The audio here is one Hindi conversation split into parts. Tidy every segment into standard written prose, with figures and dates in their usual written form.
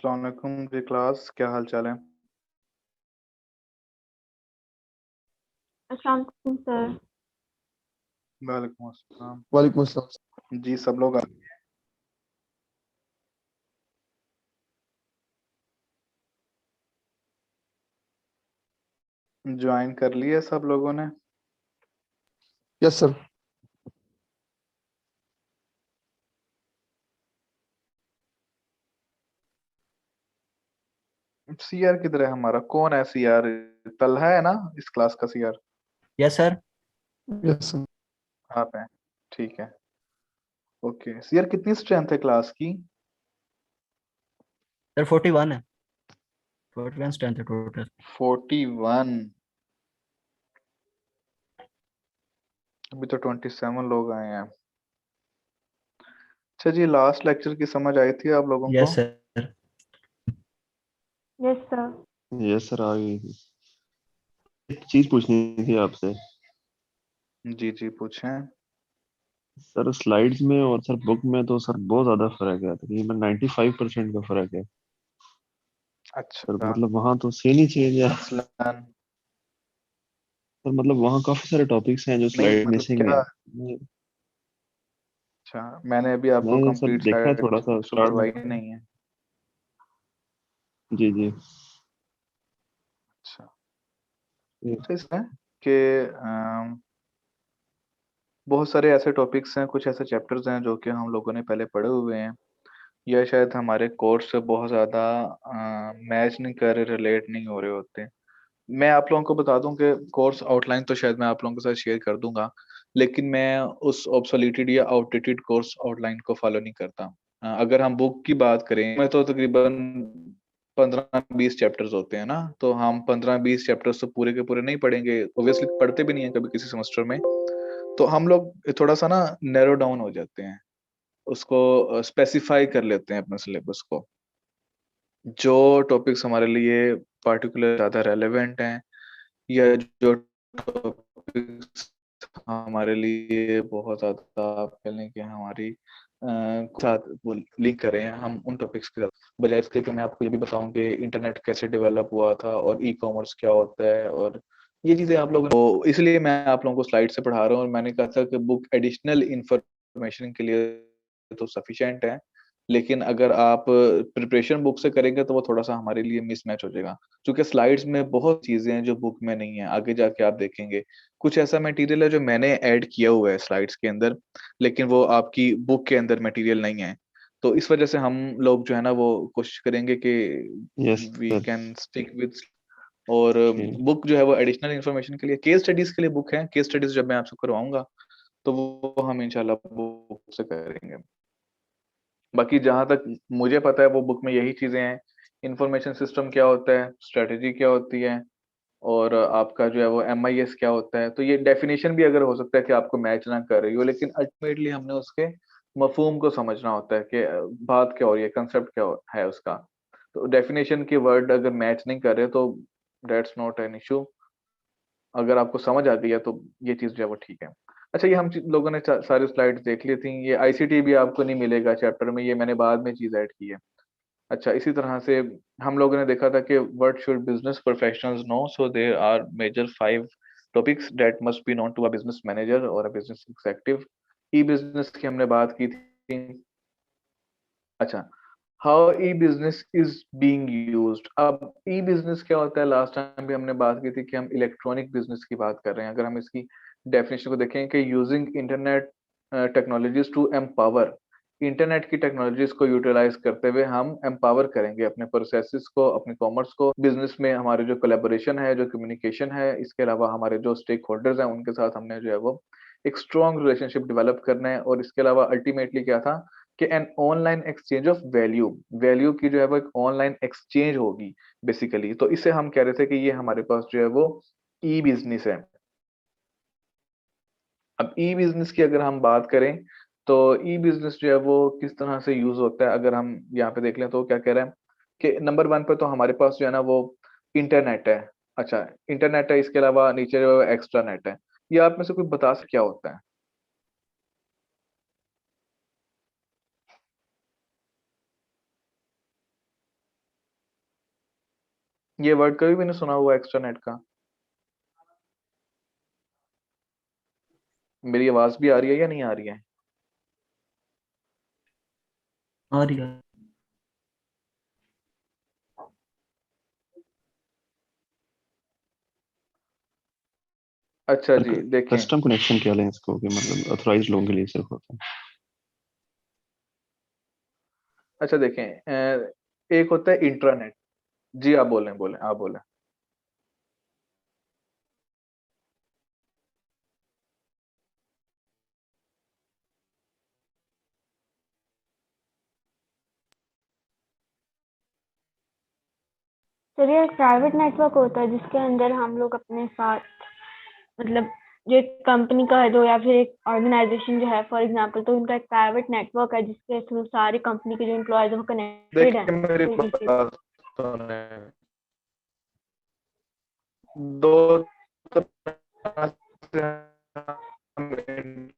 अस्सलाम वालेकुम जी क्लास, क्या हाल चाल है? अस्सलाम वालेकुम सर। वालेकुम अस्सलाम। वालेकुम अस्सलाम। जी सब लोग ज्वाइन कर लिए सब लोगों ने? Yes sir. सीआर किधर है हमारा? कौन है सीआर? तलहा है ना इस क्लास का CR? Yes sir. Yes sir. आप हैं? ठीक है। ओके, सीआर कितनी स्ट्रेंथ है क्लास की? सर 41 है। 41 स्ट्रेंथ है टोटल। 41। अभी तो 27 लोग आए हैं। अच्छा जी, लास्ट लेक्चर की समझ आई थी आप लोगों को? Yes sir. Yes sir. Yes sir, आ गई थी। एक चीज पूछनी थी आपसे। जी जी पूछें। सर स्लाइड्स में और सर बुक में तो सर बहुत ज्यादा फर्क है, तकरीबन 95% का फर्क है। सर अच्छा। मतलब वहाँ तो सेम ही चीज है। मसलन? सर मतलब वहाँ काफी सारे टॉपिक्स हैं जो नहीं स्लाइड मतलब मिसिंग है। क्या? अच्छा, मैंने अभी आपको मैंने सर कंप्लीट देखा है स्लाइड थोड़ा सा तो स्टार्ट में। करवाई नहीं है। जी जी। अच्छा, जी। तो इसमें कि बहुत सारे ऐसे टॉपिक्स हैं, कुछ ऐसे चैप्टर्स हैं जो कि हम लोगों ने पहले पढ़े हुए हैं, या शायद हमारे कोर्स से बहुत ज़्यादा मैच नहीं कर रहे, रिलेट नहीं हो रहे होते। मैं आप लोगों को बता दूं कि कोर्स आउटलाइन तो शायद मैं आप लोगों के साथ शेयर कर दूंगा, लेकिन मैं उस ऑब्सोलीटेड या आउटडेटेड कोर्स आउटलाइन को फॉलो नहीं करता। अगर हम बुक की बात करें मैं तो तकरीबन 15-20 चैप्टर्स होते हैं ना, तो हम 15-20 चैप्टर्स तो पूरे के पूरे नहीं पढ़ेंगे, ऑब्वियसली पढ़ते भी नहीं है कभी किसी सेमेस्टर में। तो हम लोग थोड़ा सा ना नैरो डाउन हो जाते हैं, उसको स्पेसिफाई कर लेते हैं अपने सिलेबस को। जो टॉपिक्स हमारे लिए पार्टिकुलर ज़्यादा रेलेवेंट हैं, या जो टॉपिक्स हमारे लिए बहुत ज़्यादा आप कह लें कि हमारी साथ वो लिंक करें, हम उन टॉपिक्स के साथ, बजाय इसके कि मैं आपको ये भी बताऊं कि इंटरनेट कैसे डेवलप हुआ था और ई कॉमर्स क्या होता है और ये चीज़ें आप लोग, तो इसलिए मैं आप लोगों को स्लाइड से पढ़ा रहा हूँ। और मैंने कहा था कि बुक एडिशनल इंफॉर्मेशन के लिए तो सफिशिएंट है, लेकिन अगर आप प्रिपरेशन बुक से करेंगे तो वो थोड़ा-सा हमारे लिए मिसमैच हो जाएगा। क्योंकि स्लाइड्स में बहुत चीज़ें हैं जो बुक में नहीं है, आगे जाके आप देखेंगे। कुछ ऐसा मटेरियल है जो मैंने ऐड किया हुआ है स्लाइड्स के अंदर, लेकिन वो आपकी बुक के अंदर मटेरियल नहीं है। तो इस वजह से हम लोग जो है ना वो कोशिश करेंगे कि yes we sir. Can stick with, और जी। बुक जो है वो एडिशनल इन्फॉर्मेशन के लिए, केस स्टडीज़ के लिए बुक है। केस स्टडीज़ जब मैं आपसे करवाऊँगा, तो वो हम इंशाल्लाह बुक से करेंगे। बाकी जहाँ तक मुझे पता है वो बुक में यही चीज़ें हैं, इंफॉर्मेशन सिस्टम क्या होता है, स्ट्रैटेजी क्या होती है, और आपका जो है वो एमआईएस क्या होता है। तो ये डेफिनेशन भी अगर हो सकता है कि आपको मैच ना कर रही हो, लेकिन अल्टीमेटली हमने उसके मफ़हूम को समझना होता है कि बात क्या हो रही है, कांसेप्ट क्या है उसका। तो डेफिनेशन के वर्ड अगर मैच नहीं कर रहे तो दैट्स नॉट एन इश्यू। अगर आपको समझ आ गई है तो ये चीज़ जो है वो ठीक है। अच्छा, ये हम लोगों ने सारी स्लाइड्स देख ली थी। ये आईसीटी भी आपको नहीं मिलेगा चैप्टर में, ये मैंने बाद में चीज़ ऐड की है। अच्छा, इसी तरह से हम लोगों ने देखा था कि what should business professionals know, so there are major 5 topics that must be known to a business manager और a business executive. E business की हमने बात की थी। अच्छा, how e business is being used. अब ई बिजनेस क्या होता है, लास्ट टाइम भी हमने बात की थी कि हम इलेक्ट्रॉनिक बिजनेस की बात कर रहे हैं। अगर हम इसकी डेफिनेशन को देखें कि using internet technologies to empower, internet की टेक्नोलॉजीज को यूटिलाइज करते हुए हम एम्पावर करेंगे अपने प्रोसेसेस को, अपने कॉमर्स को। बिजनेस में हमारे जो कोलैबोरेशन है, जो कम्युनिकेशन है, इसके अलावा हमारे जो स्टेक होल्डर्स हैं उनके साथ हमने जो है वो एक स्ट्रॉन्ग रिलेशनशिप डेवलप करना है। और इसके अलावा अल्टीमेटली क्या था कि an online exchange of value, value की जो है वो एक ऑनलाइन एक्सचेंज होगी बेसिकली। तो इसे हम कह रहे थे कि ये हमारे पास जो है वो ई बिजनेस है। अब ई बिजनेस की अगर हम बात करें तो ई बिजनेस जो है वो किस तरह से यूज होता है, अगर हम यहाँ पे देख लें तो क्या कह रहा है कि नंबर 1 पे तो हमारे पास जो है ना वो इंटरनेट है। अच्छा, इंटरनेट है, इसके अलावा नीचे जो एक्स्ट्रा नेट है। ये आप में से कोई बता सकते क्या होता है? ये वर्ड कभी भी नहीं सुना हुआ एक्स्ट्रानेट का? मेरी आवाज भी आ रही है या नहीं आ रही है? और या अच्छा सर जी, देखें। कस्टम कनेक्शन क्या लें इसको, कि मतलब ऑथराइज्ड लोगों के लिए सिर्फ होता है? अच्छा देखें, एक होता है इंट्रानेट। जी आप बोलें, बोलें, आप बोलें। सर ये प्राइवेट नेटवर्क होता है जिसके अंदर हम लोग अपने साथ, मतलब जो एक कंपनी का है जो, या फिर एक ऑर्गेनाइजेशन जो है फॉर एग्जांपल, तो उनका एक प्राइवेट नेटवर्क है जिसके थ्रू सारी कंपनी के जो एम्प्लॉयज हैं वो कनेक्टेड हैं देखिए मेरी एक दूसरे से। बात सुने। दो तरह से हम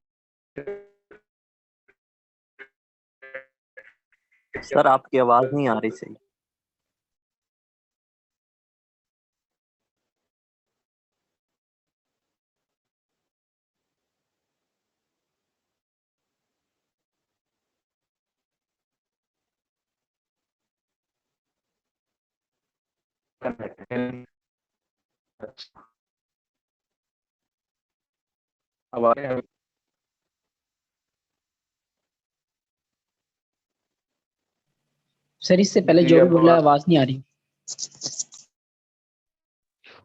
सर आपकी आवाज नहीं आ रही सही। अच्छा, अब आ रहे हैं? सर इससे पहले जी जो भी अब बोला आवाज नहीं आ रही।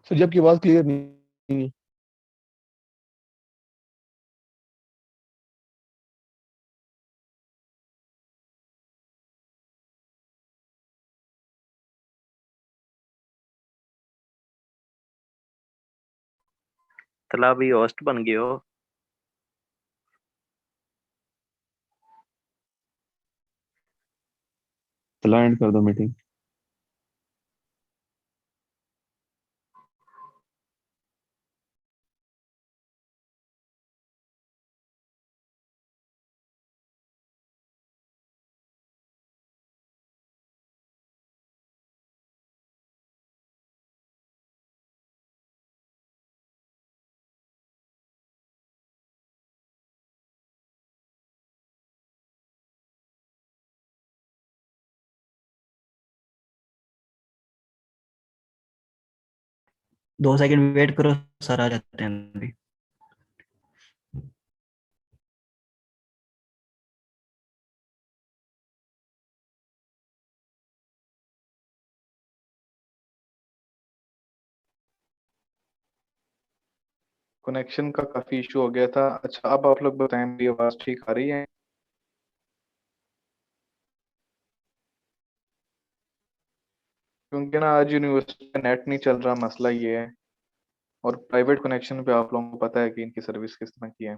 सर जी आपकी आवाज क्लियर नहीं है। तला भी होस्ट बन गए हो। चला एंड कर दो मीटिंग। दो सेकंड वेट करो, सर आ जाते हैं अभी। कनेक्शन का काफी इशू हो गया था। अच्छा अब आप लोग बताएं, मेरी आवाज ठीक आ रही है? क्योंकि ना आज यूनिवर्सिटी में नेट नहीं चल रहा, मसला ये है। और प्राइवेट कनेक्शन पे आप लोगों को पता है कि इनकी सर्विस किस तरह की है।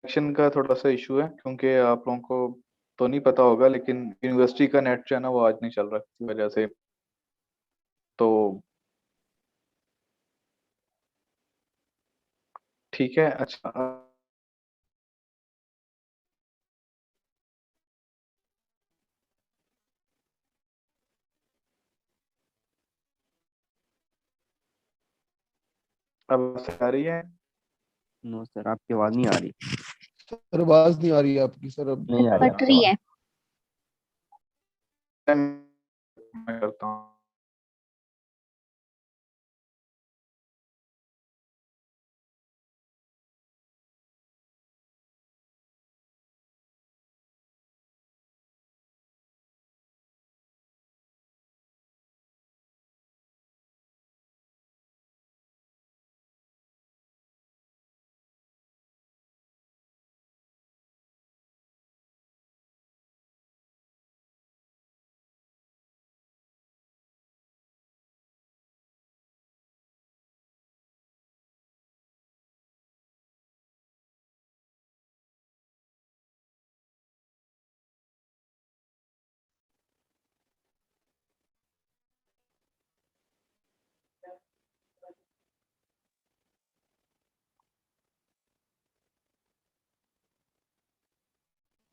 कनेक्शन का थोड़ा सा इशू है, क्योंकि आप लोगों को तो नहीं पता होगा, लेकिन यूनिवर्सिटी का नेट जो है ना वो आज नहीं चल रहा किसी वजह से। तो ठीक है। अच्छा अब से आ रही है? नो सर आपकी आवाज नहीं आ रही। सर आवाज नहीं आ रही है आपकी सर अब। नहीं आ रही कट आपकी रही आवाज। है। मैं करता हूँ।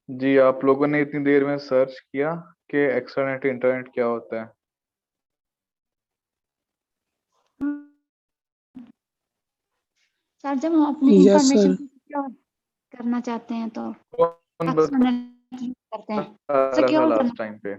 जी, आप लोगों ने इतनी देर में सर्च किया कि एक्सटर्नेट इंटरनेट क्या होता है? सर जब हम अपनी यस इंफॉर्मेशन सर। को सिक्योर करना चाहते हैं तो कौन बता एक्सटर्नल यूज करते हैं रहा था सिक्योर करना। लास्ट टाइम पे?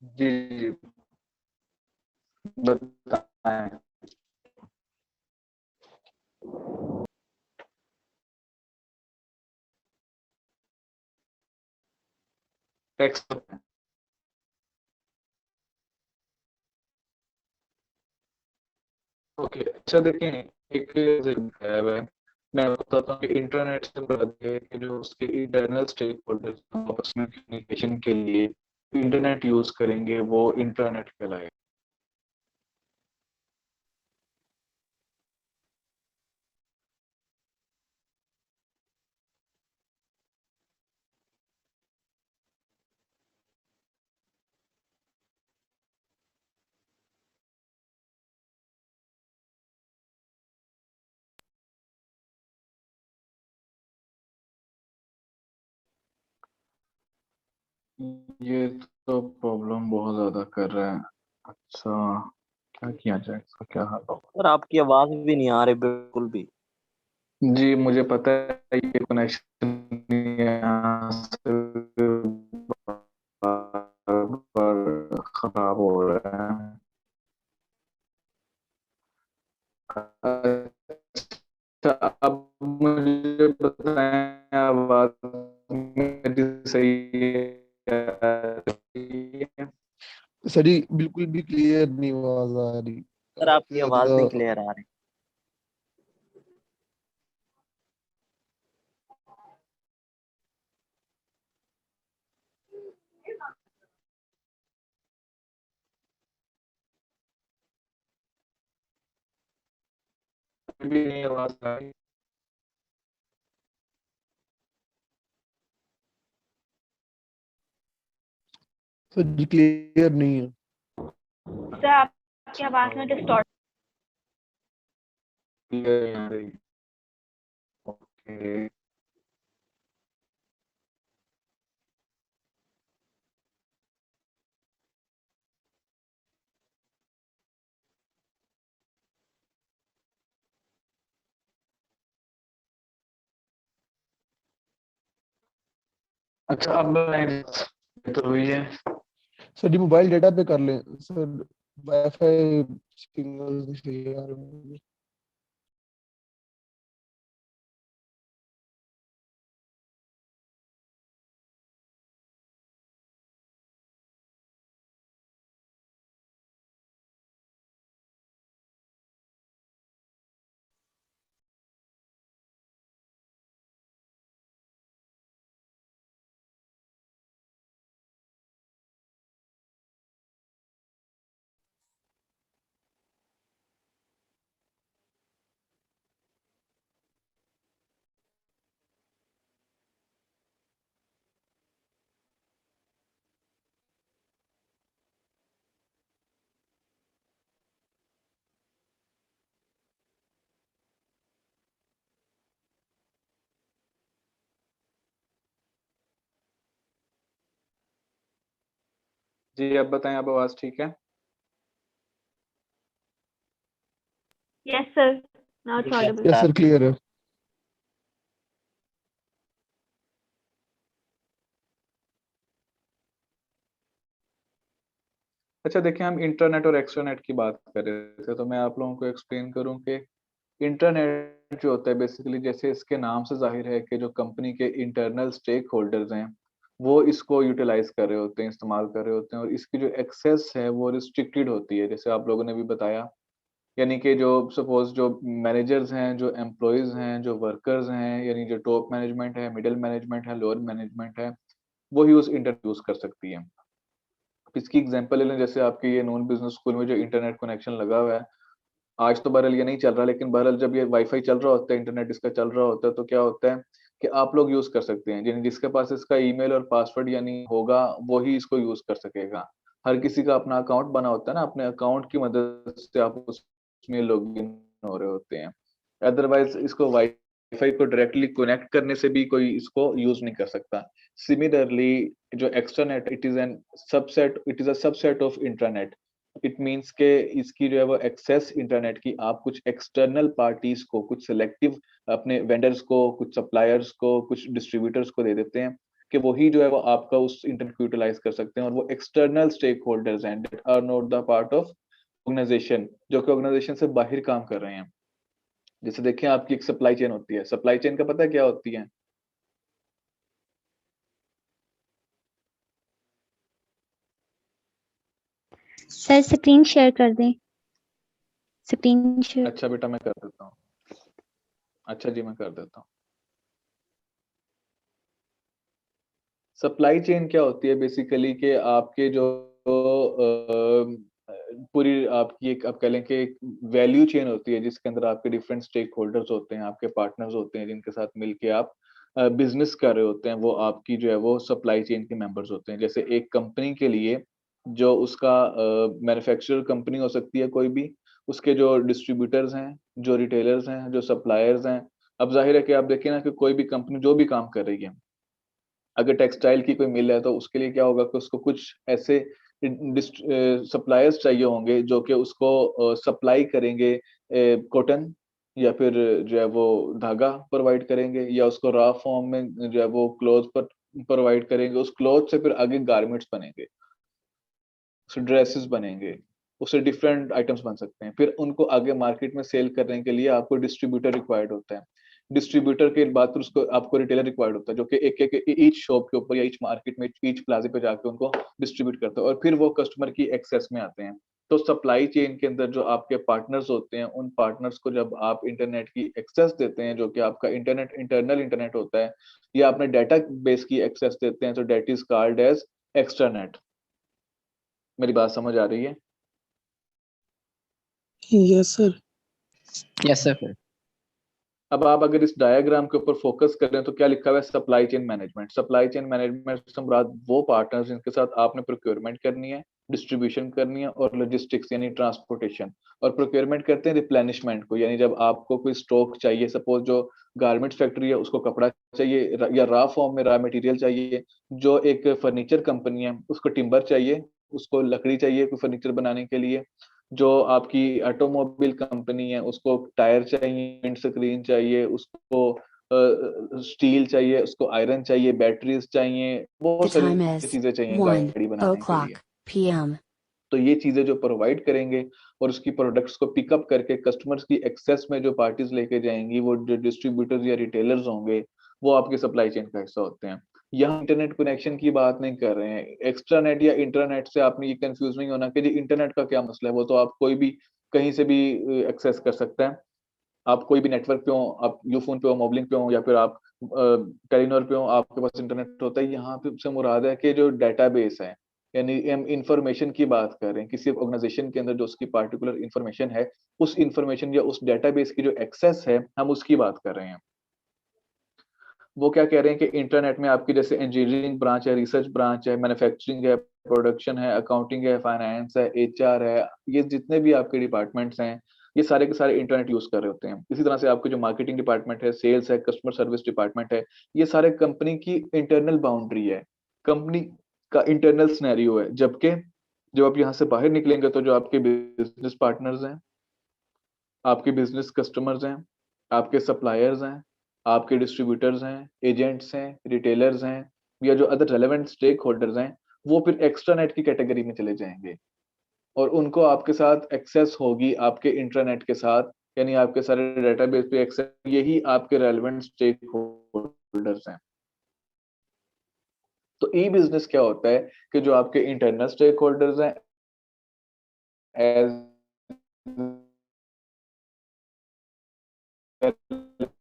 जी जी, बताएं। टेक्स्ट। ओके, अच्छा देखें, एक है वह, मैं आपको बताता हूँ कि इंटरनेट से मुराद है कि जो उसके इंटरनल स्टेक होल्डर्स आपस में कम्युनिकेशन के लिए इंटरनेट यूज करेंगे वो इंटरनेट कहलाएगा। ये तो प्रॉब्लम बहुत ज्यादा कर रहा है। अच्छा, क्या किया जाए, इसका क्या हल होगा? सर आपकी आवाज भी नहीं आ रही बिल्कुल भी। जी मुझे पता है ये कनेक्शन यहाँ से बार खराब हो रहा है। अच्छा, अब मुझे बताएं, आवाज मेरी सही है? सर जी बिल्कुल भी क्लियर नहीं आवाज आ रही, सर आपकी काफी आवाज नहीं ज्यादा। क्लियर आ रही। भी नहीं आवाज आ रही। सर जी क्लियर नहीं है। सर आपकी आवाज में डिस्टॉर्ट। क्लियर नहीं आ रही। ओके, अच्छा अब तो हुई है। सर जी मोबाइल डेटा पे कर लें सर, वाईफाई सिग्नल नहीं सही आ रहे मुझे। जी अब बताएं, अब आवाज ठीक है? यस सर, नाउ इट्स ठीक है Audible. Yes sir. Sir clear है। अच्छा देखिए, हम इंटरनेट और एक्सट्रानेट की बात कर रहे थे, तो मैं आप लोगों को एक्सप्लेन करूं कि इंटरनेट जो होता है बेसिकली, जैसे इसके नाम से जाहिर है कि जो कंपनी के इंटरनल स्टेक होल्डर्स हैं वो इसको यूटिलाइज कर रहे होते हैं, इस्तेमाल कर रहे होते हैं, और इसकी जो एक्सेस है वो रिस्ट्रिक्टेड होती है, जैसे आप लोगों ने भी बताया। यानी कि जो सपोज जो मैनेजर्स हैं, जो एम्प्लॉयज हैं, जो वर्कर्स हैं, यानी जो टॉप मैनेजमेंट है, मिडिल मैनेजमेंट है, लोअर मैनेजमेंट है, वो ही उस इंटरनेट यूज कर सकती है। इसकी एग्जांपल ले लें, जैसे आपके ये नॉन बिजनेस स्कूल में जो इंटरनेट कनेक्शन लगा हुआ है, आज तो बहरहाल ये नहीं चल रहा, लेकिन बहरहाल जब ये वाईफाई चल रहा होता है, इंटरनेट इसका चल रहा होता है, तो क्या होता है कि आप लोग यूज कर सकते हैं, जिसके पास इसका ईमेल और पासवर्ड यानी होगा वो ही इसको यूज कर सकेगा। हर किसी का अपना अकाउंट बना होता है ना, अपने अकाउंट की मदद से आप उसमें लॉगिन हो रहे होते हैं। अदरवाइज इसको वाईफाई को डायरेक्टली कनेक्ट करने से भी कोई इसको यूज नहीं कर सकता। सिमिलरली जो extranet, it is a subset of intranet. It means के इसकी जो है वो एक्सेस इंटरनेट की आप कुछ एक्सटर्नल पार्टीज को, कुछ सिलेक्टिव अपने वेंडर्स को, कुछ सप्लायर्स को, कुछ डिस्ट्रीब्यूटर्स को दे देते हैं कि वही जो है वो आपका उस इंटरनेट को यूटिलाइज कर सकते हैं, और वो एक्सटर्नल स्टेक होल्डर्स हैं that are not the part of organization, जो कि ऑर्गेनाइजेशन से बाहर काम कर रहे हैं। जैसे देखिए आपकी एक सप्लाई चेन होती है, सप्लाई चेन का पता है क्या होती है? सर स्क्रीन शेयर कर दें, स्क्रीन शेयर। अच्छा बेटा मैं कर देता हूँ, अच्छा जी मैं कर देता हूँ। सप्लाई चेन क्या होती है बेसिकली कि आपके जो पूरी आपकी एक आप कह लें कि एक वैल्यू चेन होती है, जिसके अंदर आपके डिफरेंट स्टेक होल्डर्स होते हैं, आपके पार्टनर्स होते हैं, जिनके साथ मिलके आप बिजनेस कर रहे होते हैं, वो आपकी जो है वो सप्लाई चेन के मेंबर्स होते हैं। जैसे एक कंपनी के लिए जो उसका मैन्युफैक्चरर कंपनी हो सकती है कोई भी, उसके जो डिस्ट्रीब्यूटर्स हैं, जो रिटेलर्स हैं, जो सप्लायर्स हैं। अब जाहिर है कि आप देखिए ना कि कोई भी कंपनी जो भी काम कर रही है, अगर टेक्सटाइल की कोई मिल है तो उसके लिए क्या होगा कि उसको कुछ ऐसे सप्लायर्स चाहिए होंगे जो कि उसको सप्लाई करेंगे कॉटन, या फिर जो है वो धागा प्रोवाइड करेंगे, या उसको रॉ फॉर्म में जो है वो क्लॉथ पर प्रोवाइड करेंगे। उस क्लॉथ से फिर आगे गारमेंट्स बनेंगे, उससे ड्रेसेस बनेंगे, उससे डिफरेंट आइटम्स बन सकते हैं। फिर उनको आगे मार्केट में सेल करने के लिए आपको डिस्ट्रीब्यूटर रिक्वायर्ड होता है। डिस्ट्रीब्यूटर के बाद फिर उसको आपको रिटेलर रिक्वायर्ड होता है, जो कि एक एक ईच शॉप के ऊपर या ईच मार्केट में ईच प्लाजा पे जाके उनको डिस्ट्रीब्यूट करता है, और फिर वो कस्टमर की एक्सेस में आते हैं। तो सप्लाई चेन के अंदर जो आपके पार्टनर्स होते हैं, उन पार्टनर्स को जब आप इंटरनेट की एक्सेस देते हैं, जो कि आपका इंटरनेट इंटरनल इंटरनेट होता है, या अपने डाटा बेस की एक्सेस देते हैं, तो that is called as extranet. मेरी बात समझ आ रही है? Yes sir. Yes sir. अब आप अगर इस डायग्राम के ऊपर फोकस करें तो क्या लिखा हुआ है? Supply chain management. Supply chain management से मुराद वो पार्टनर्स जिनके साथ आपने प्रोक्योरमेंट करनी है, डिस्ट्रीब्यूशन करनी है, और लॉजिस्टिक्स यानी ट्रांसपोर्टेशन। और प्रोक्योरमेंट करते हैं रिप्लेनिशमेंट को, यानी जब आपको कोई स्टॉक चाहिए, सपोज जो गारमेंट्स फैक्ट्री है उसको कपड़ा चाहिए, या रॉ फॉर्म में रॉ मटेरियल चाहिए। जो एक फर्नीचर कंपनी है उसको टिम्बर चाहिए, उसको लकड़ी चाहिए कोई फर्नीचर बनाने के लिए। जो आपकी ऑटोमोबाइल कंपनी है उसको टायर चाहिए, विंड स्क्रीन चाहिए, उसको स्टील चाहिए, उसको आयरन चाहिए, बैटरीज चाहिए, बहुत सारी चीजें चाहिए गाड़ी बनाने के लिए। PM. तो ये चीजें जो प्रोवाइड करेंगे और उसकी प्रोडक्ट्स को पिकअप करके कस्टमर्स की एक्सेस में जो पार्टीज लेके जाएंगी, वो जो डिस्ट्रीब्यूटर्स या रिटेलर्स होंगे, वो आपके सप्लाई चेन का हिस्सा होते हैं। यहाँ इंटरनेट कनेक्शन की बात नहीं कर रहे हैं। एक्स्ट्रानेट या इंटरनेट से आपने ये कंफ्यूज नहीं होना कि जी इंटरनेट का क्या मसला है, वो तो आप कोई भी कहीं से भी एक्सेस कर सकता है। आप कोई भी नेटवर्क पे हो, आप यूफोन पे हो, मोबलिंग पे हो, या फिर आप टेलीनॉर पे हो, आपके पास इंटरनेट होता है। यहाँ पे से मुराद है कि जो डेटाबेस है, यानी हम इंफॉर्मेशन की बात कर रहे हैं, किसी ऑर्गेनाइजेशन के अंदर जो उसकी पार्टिकुलर इंफॉर्मेशन है, उस इंफॉर्मेशन या उस डेटाबेस की जो एक्सेस है, हम उसकी बात कर रहे हैं। वो क्या कह रहे हैं कि इंटरनेट में आपकी जैसे इंजीनियरिंग ब्रांच है, रिसर्च ब्रांच है, मैन्युफैक्चरिंग है, प्रोडक्शन है, अकाउंटिंग है, फाइनेंस है, HR है, ये जितने भी आपके डिपार्टमेंट्स हैं, ये सारे के सारे इंटरनेट यूज कर रहे होते हैं। इसी तरह से आपके जो मार्केटिंग डिपार्टमेंट है, सेल्स है, कस्टमर सर्विस डिपार्टमेंट है, ये सारे कंपनी की इंटरनल बाउंड्री है, कंपनी का इंटरनल सिनेरियो है। जबकि जब आप यहाँ से बाहर निकलेंगे तो जो आपके बिजनेस पार्टनर्स हैं, आपके बिजनेस कस्टमर्स हैं, आपके सप्लायर्स हैं, आपके डिस्ट्रीब्यूटर्स हैं, एजेंट्स हैं, रिटेलर्स हैं, या जो अदर रेलेवेंट स्टेक होल्डर्स हैं, वो फिर एक्स्ट्रानेट की कैटेगरी में चले जाएंगे, और उनको आपके साथ एक्सेस होगी आपके इंट्रानेट के साथ, यानी आपके सारे डेटाबेस पे एक्सेस, यही आपके रेलेवेंट स्टेक होल्डर्स हैं। तो ई बिजनेस क्या होता है कि जो आपके इंटरनल स्टेक होल्डर्स हैं, एज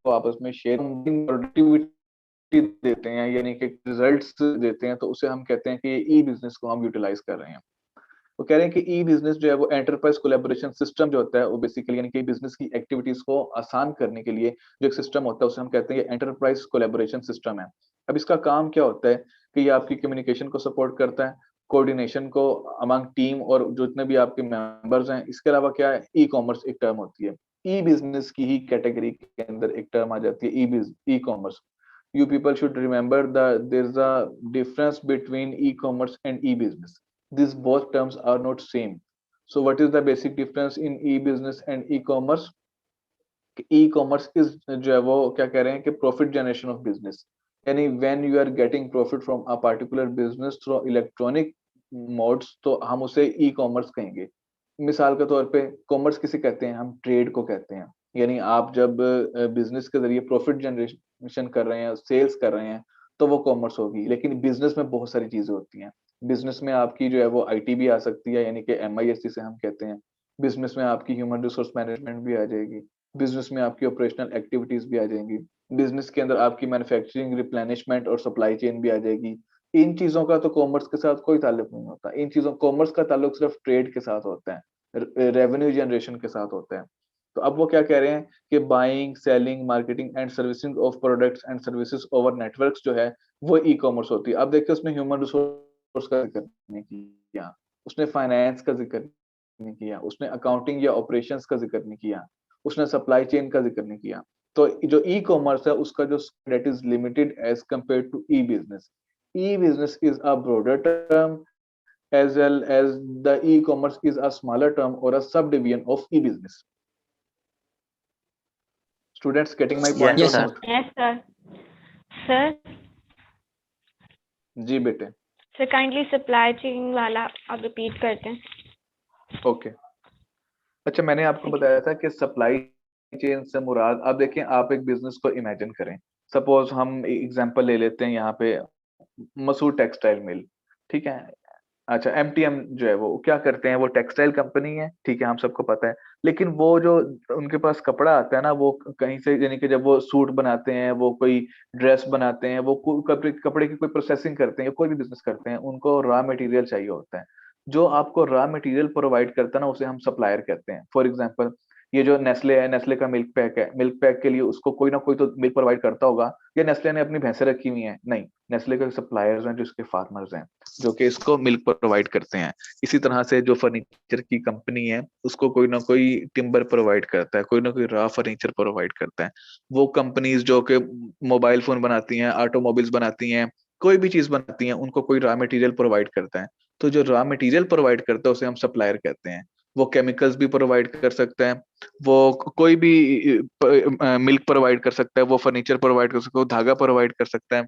को आपस में शेयर प्रोडक्टिविटी देते हैं, यानी कि रिजल्ट्स देते हैं, तो उसे हम कहते हैं कि ई बिजनेस को हम यूटिलाइज कर रहे हैं। वो कह रहे हैं कि ई बिजनेस जो है वो एंटरप्राइज कोलैबोरेशन सिस्टम जो होता है वो बेसिकली यानी कि बिजनेस की एक्टिविटीज को आसान करने के लिए जो एक सिस्टम होता है उसे हम कहते हैं एंटरप्राइज कोलैबोरेशन सिस्टम है। अब इसका काम क्या होता है कि ये आपकी कम्युनिकेशन को सपोर्ट करता है, कोऑर्डिनेशन को अमंग टीम और जितने भी आपके मेंबर्स हैं। इसके अलावा क्या है, ई कॉमर्स एक टर्म होती है, ई बिजनेस की ही कैटेगरी के अंदर एक टर्म आ जाती है e commerce. You people should remember that there's a difference between e-commerce and e-business. These both terms are not same. So what is the basic difference in e-business and e-commerce? E-commerce is जो है वो क्या कह रहे हैं कि profit generation of business, यानी when you are getting profit from a particular business through electronic modes तो हम उसे e-commerce कहेंगे। मिसाल के तौर पे कॉमर्स किसे कहते हैं, हम ट्रेड को कहते हैं। यानी आप जब बिजनेस के जरिए प्रॉफिट जनरेशन कर रहे हैं, सेल्स कर रहे हैं, तो वो कॉमर्स होगी। लेकिन बिजनेस में बहुत सारी चीजें होती हैं। बिजनेस में आपकी जो है वो आईटी भी आ सकती है, यानी कि एमआईएस जिसे हम कहते हैं। बिजनेस में आपकी ह्यूमन रिसोर्स मैनेजमेंट भी आ जाएगी। बिजनेस में आपकी ऑपरेशनल एक्टिविटीज भी आ जाएंगी। बिजनेस के अंदर आपकी मैन्युफैक्चरिंग, रिप्लेनिशमेंट और सप्लाई चेन भी आ जाएगी। इन चीजों का तो कॉमर्स के साथ कोई ताल्लुक नहीं होता। इन चीजों कॉमर्स का ताल्लुक सिर्फ ट्रेड के साथ होता है, रेवेन्यू जनरेशन के साथ होता है। तो अब वो क्या कह रहे हैं कि buying, selling, marketing and servicing of products and services over networks जो है वो ई कॉमर्स होती है। अब देखिए उसने ह्यूमन रिसोर्स का जिक्र नहीं किया, उसने फाइनेंस का जिक्र नहीं किया, उसने अकाउंटिंग या ऑपरेशंस का जिक्र नहीं किया, उसने सप्लाई चेन का जिक्र नहीं किया। तो जो ई कॉमर्स है उसका जो that is limited as compare to E business. E business is a broader term as well as the e-commerce is a smaller term or a subdivision of e-business. Students getting my point Yes, or sir. not? Yes, sir. Sir, जी बेटे, sir kindly supply chain वाला आप repeat करते हैं। ओके। अच्छा, मैंने आपको बताया था कि सप्लाई चेन से मुराद, आप देखें, आप एक बिजनेस को इमेजिन करें। सपोज हम एग्जांपल ले लेते हैं यहाँ पे मसूर टेक्सटाइल मिल, ठीक है। अच्छा, एमटीएम जो है वो क्या करते हैं, वो टेक्सटाइल कंपनी है, ठीक है, हम सबको पता है। लेकिन वो जो उनके पास कपड़ा आता है ना, वो कहीं से, यानी कि जब वो सूट बनाते हैं, वो कोई ड्रेस बनाते हैं, वो कपड़े की कोई प्रोसेसिंग करते हैं या कोई भी बिजनेस करते हैं, उनको रॉ मटेरियल चाहिए होता है। जो आपको रॉ मटेरियल प्रोवाइड करता है ना, उसे हम सप्लायर कहते हैं। फॉर एग्जाम्पल, ये जो नेस्ले है, नेस्ले का मिल्क पैक है, मिल्क पैक के लिए उसको कोई ना कोई तो मिल्क प्रोवाइड करता होगा, या नेस्ले ने अपनी भैंसें रखी हुई हैं? नहीं, नेस्ले के सप्लायर्स हैं जो इसके फार्मर्स हैं, जो कि इसको मिल्क प्रोवाइड करते हैं। इसी तरह से जो फर्नीचर की कंपनी है, उसको कोई ना कोई टिम्बर प्रोवाइड करता है, कोई ना कोई रॉ फर्नीचर प्रोवाइड करता है। वो कंपनीज जो कि मोबाइल फोन बनाती हैं, ऑटोमोबाइल्स बनाती हैं, कोई भी चीज बनाती हैं, उनको कोई रॉ मटेरियल प्रोवाइड करता है। तो जो रॉ मटेरियल प्रोवाइड करता है उसे हम सप्लायर कहते हैं। वो केमिकल्स भी प्रोवाइड कर सकता है, वो कोई भी मिल्क प्रोवाइड कर सकता है, वो फर्नीचर प्रोवाइड कर सकता है, वो धागा प्रोवाइड कर सकता है।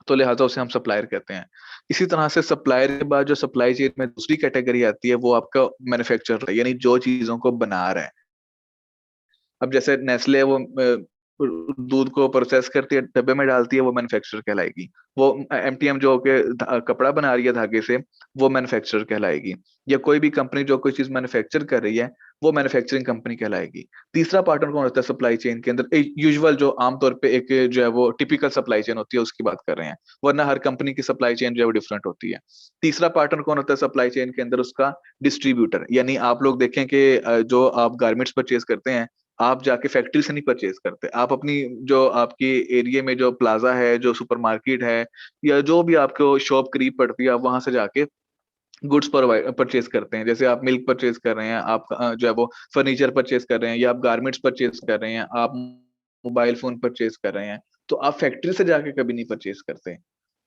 तो लिहाजा उसे हम सप्लायर कहते हैं। इसी तरह से सप्लायर के बाद जो सप्लाई चेन में दूसरी कैटेगरी आती है, वो आपका मैन्युफैक्चरर है, यानी जो चीजों को बना रहा है। अब जैसे नेस्ले वो दूध को प्रोसेस करती है, डब्बे में डालती है, वो मैन्युफैक्चरर कहलाएगी। वो एमटीएम जो के कपड़ा बना रही है धागे से, वो मैन्युफैक्चरर कहलाएगी। या कोई भी कंपनी जो कोई चीज मैन्युफैक्चर कर रही है, वो मैन्युफैक्चरिंग कंपनी कहलाएगी। तीसरा पार्टनर कौन होता है सप्लाई चेन के अंदर? यूजुअल जो आमतौर पे एक जो है वो टिपिकल सप्लाई चेन होती है, उसकी बात कर रहे हैं, वरना हर कंपनी की सप्लाई चेन जो है वो डिफरेंट होती है। तीसरा पार्टनर कौन होता है सप्लाई चेन के अंदर? उसका डिस्ट्रीब्यूटर। यानी आप लोग देखें कि जो आप गारमेंट्स परचेज करते हैं, आप जाके फैक्ट्री से नहीं परचेज करते, आप अपनी जो आपके एरिया में जो प्लाजा है, जो सुपरमार्केट है, या जो भी आपको शॉप करीब पड़ती है, आप वहां से जाके गुड्स परचेज करते हैं। जैसे आप मिल्क परचेज कर रहे हैं, आप जो है वो फर्नीचर परचेज कर रहे हैं, या आप गारमेंट्स परचेज कर रहे हैं, आप मोबाइल फोन परचेज कर रहे हैं, तो आप फैक्ट्री से जाके कभी नहीं परचेज करते।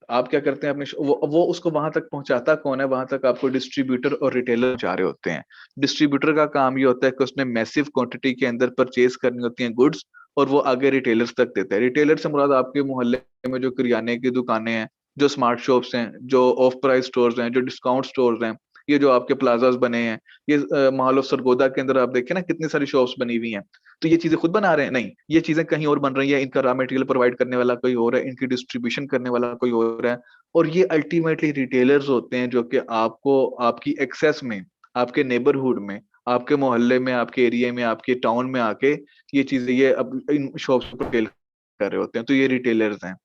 आप क्या करते हैं, अपने वो उसको वहां तक पहुंचाता कौन है? वहां तक आपको डिस्ट्रीब्यूटर और रिटेलर जा रहे होते हैं। डिस्ट्रीब्यूटर का काम ये होता है कि उसने मैसिव क्वांटिटी के अंदर परचेज करनी होती है गुड्स, और वो आगे रिटेलर्स तक देता है। रिटेलर से मुराद आपके मोहल्ले में जो किराने की दुकानें हैं, जो स्मार्ट शॉप्स हैं, जो ऑफ प्राइस स्टोर्स हैं, जो डिस्काउंट स्टोर्स हैं, ये जो आपके प्लाजास बने हैं, ये महल ऑफ सरगोदा के अंदर आप देखें ना, कितनी सारी शॉप्स बनी हुई हैं। तो ये चीजें खुद बना रहे हैं? नहीं, ये चीजें कहीं और बन रही है। इनका रॉ मटेरियल प्रोवाइड करने वाला कोई और है, इनकी डिस्ट्रीब्यूशन करने वाला कोई और है, और ये अल्टीमेटली रिटेलर्स होते हैं जो कि आपको आपकी एक्सेस में, आपके नेबरहुड में, आपके मोहल्ले में, आपके एरिया में, आपके टाउन में आके ये चीजें ये अब इन शॉप्स पर सेल कर रहे होते हैं। तो ये रिटेलर्स हैं।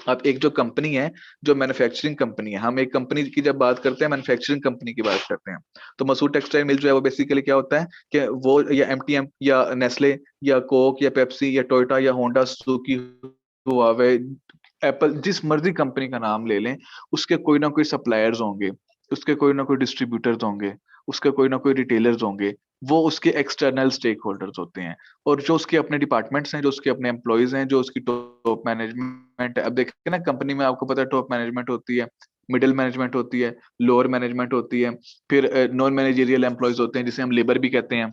अब एक जो कंपनी है, जो मैन्युफैक्चरिंग कंपनी है, हम एक कंपनी की जब बात करते हैं, मैन्युफैक्चरिंग कंपनी की बात करते हैं, तो मसूर टेक्सटाइल मिल जो है वो बेसिकली क्या होता है कि वो या एमटीएम या नेस्ले या कोक या पेप्सी या टोयोटा या होंडा सुजुकी, हुआवे, एप्पल, जिस मर्जी कंपनी का नाम ले लें, उसके कोई ना कोई सप्लायर्स होंगे, उसके कोई ना कोई डिस्ट्रीब्यूटर्स होंगे, उसके कोई ना कोई रिटेलर्स होंगे, वो उसके एक्सटर्नल स्टेक होल्डर्स होते हैं। और जो उसके अपने डिपार्टमेंट्स हैं, जो उसके अपने एम्प्लॉयज हैं, जो उसकी टॉप मैनेजमेंट है। अब देखिए ना, कंपनी में आपको पता है टॉप मैनेजमेंट होती है, मिडिल मैनेजमेंट होती है, लोअर मैनेजमेंट होती है, फिर नॉन मैनेजरियल एम्प्लॉयज होते हैं जिसे हम लेबर भी कहते हैं।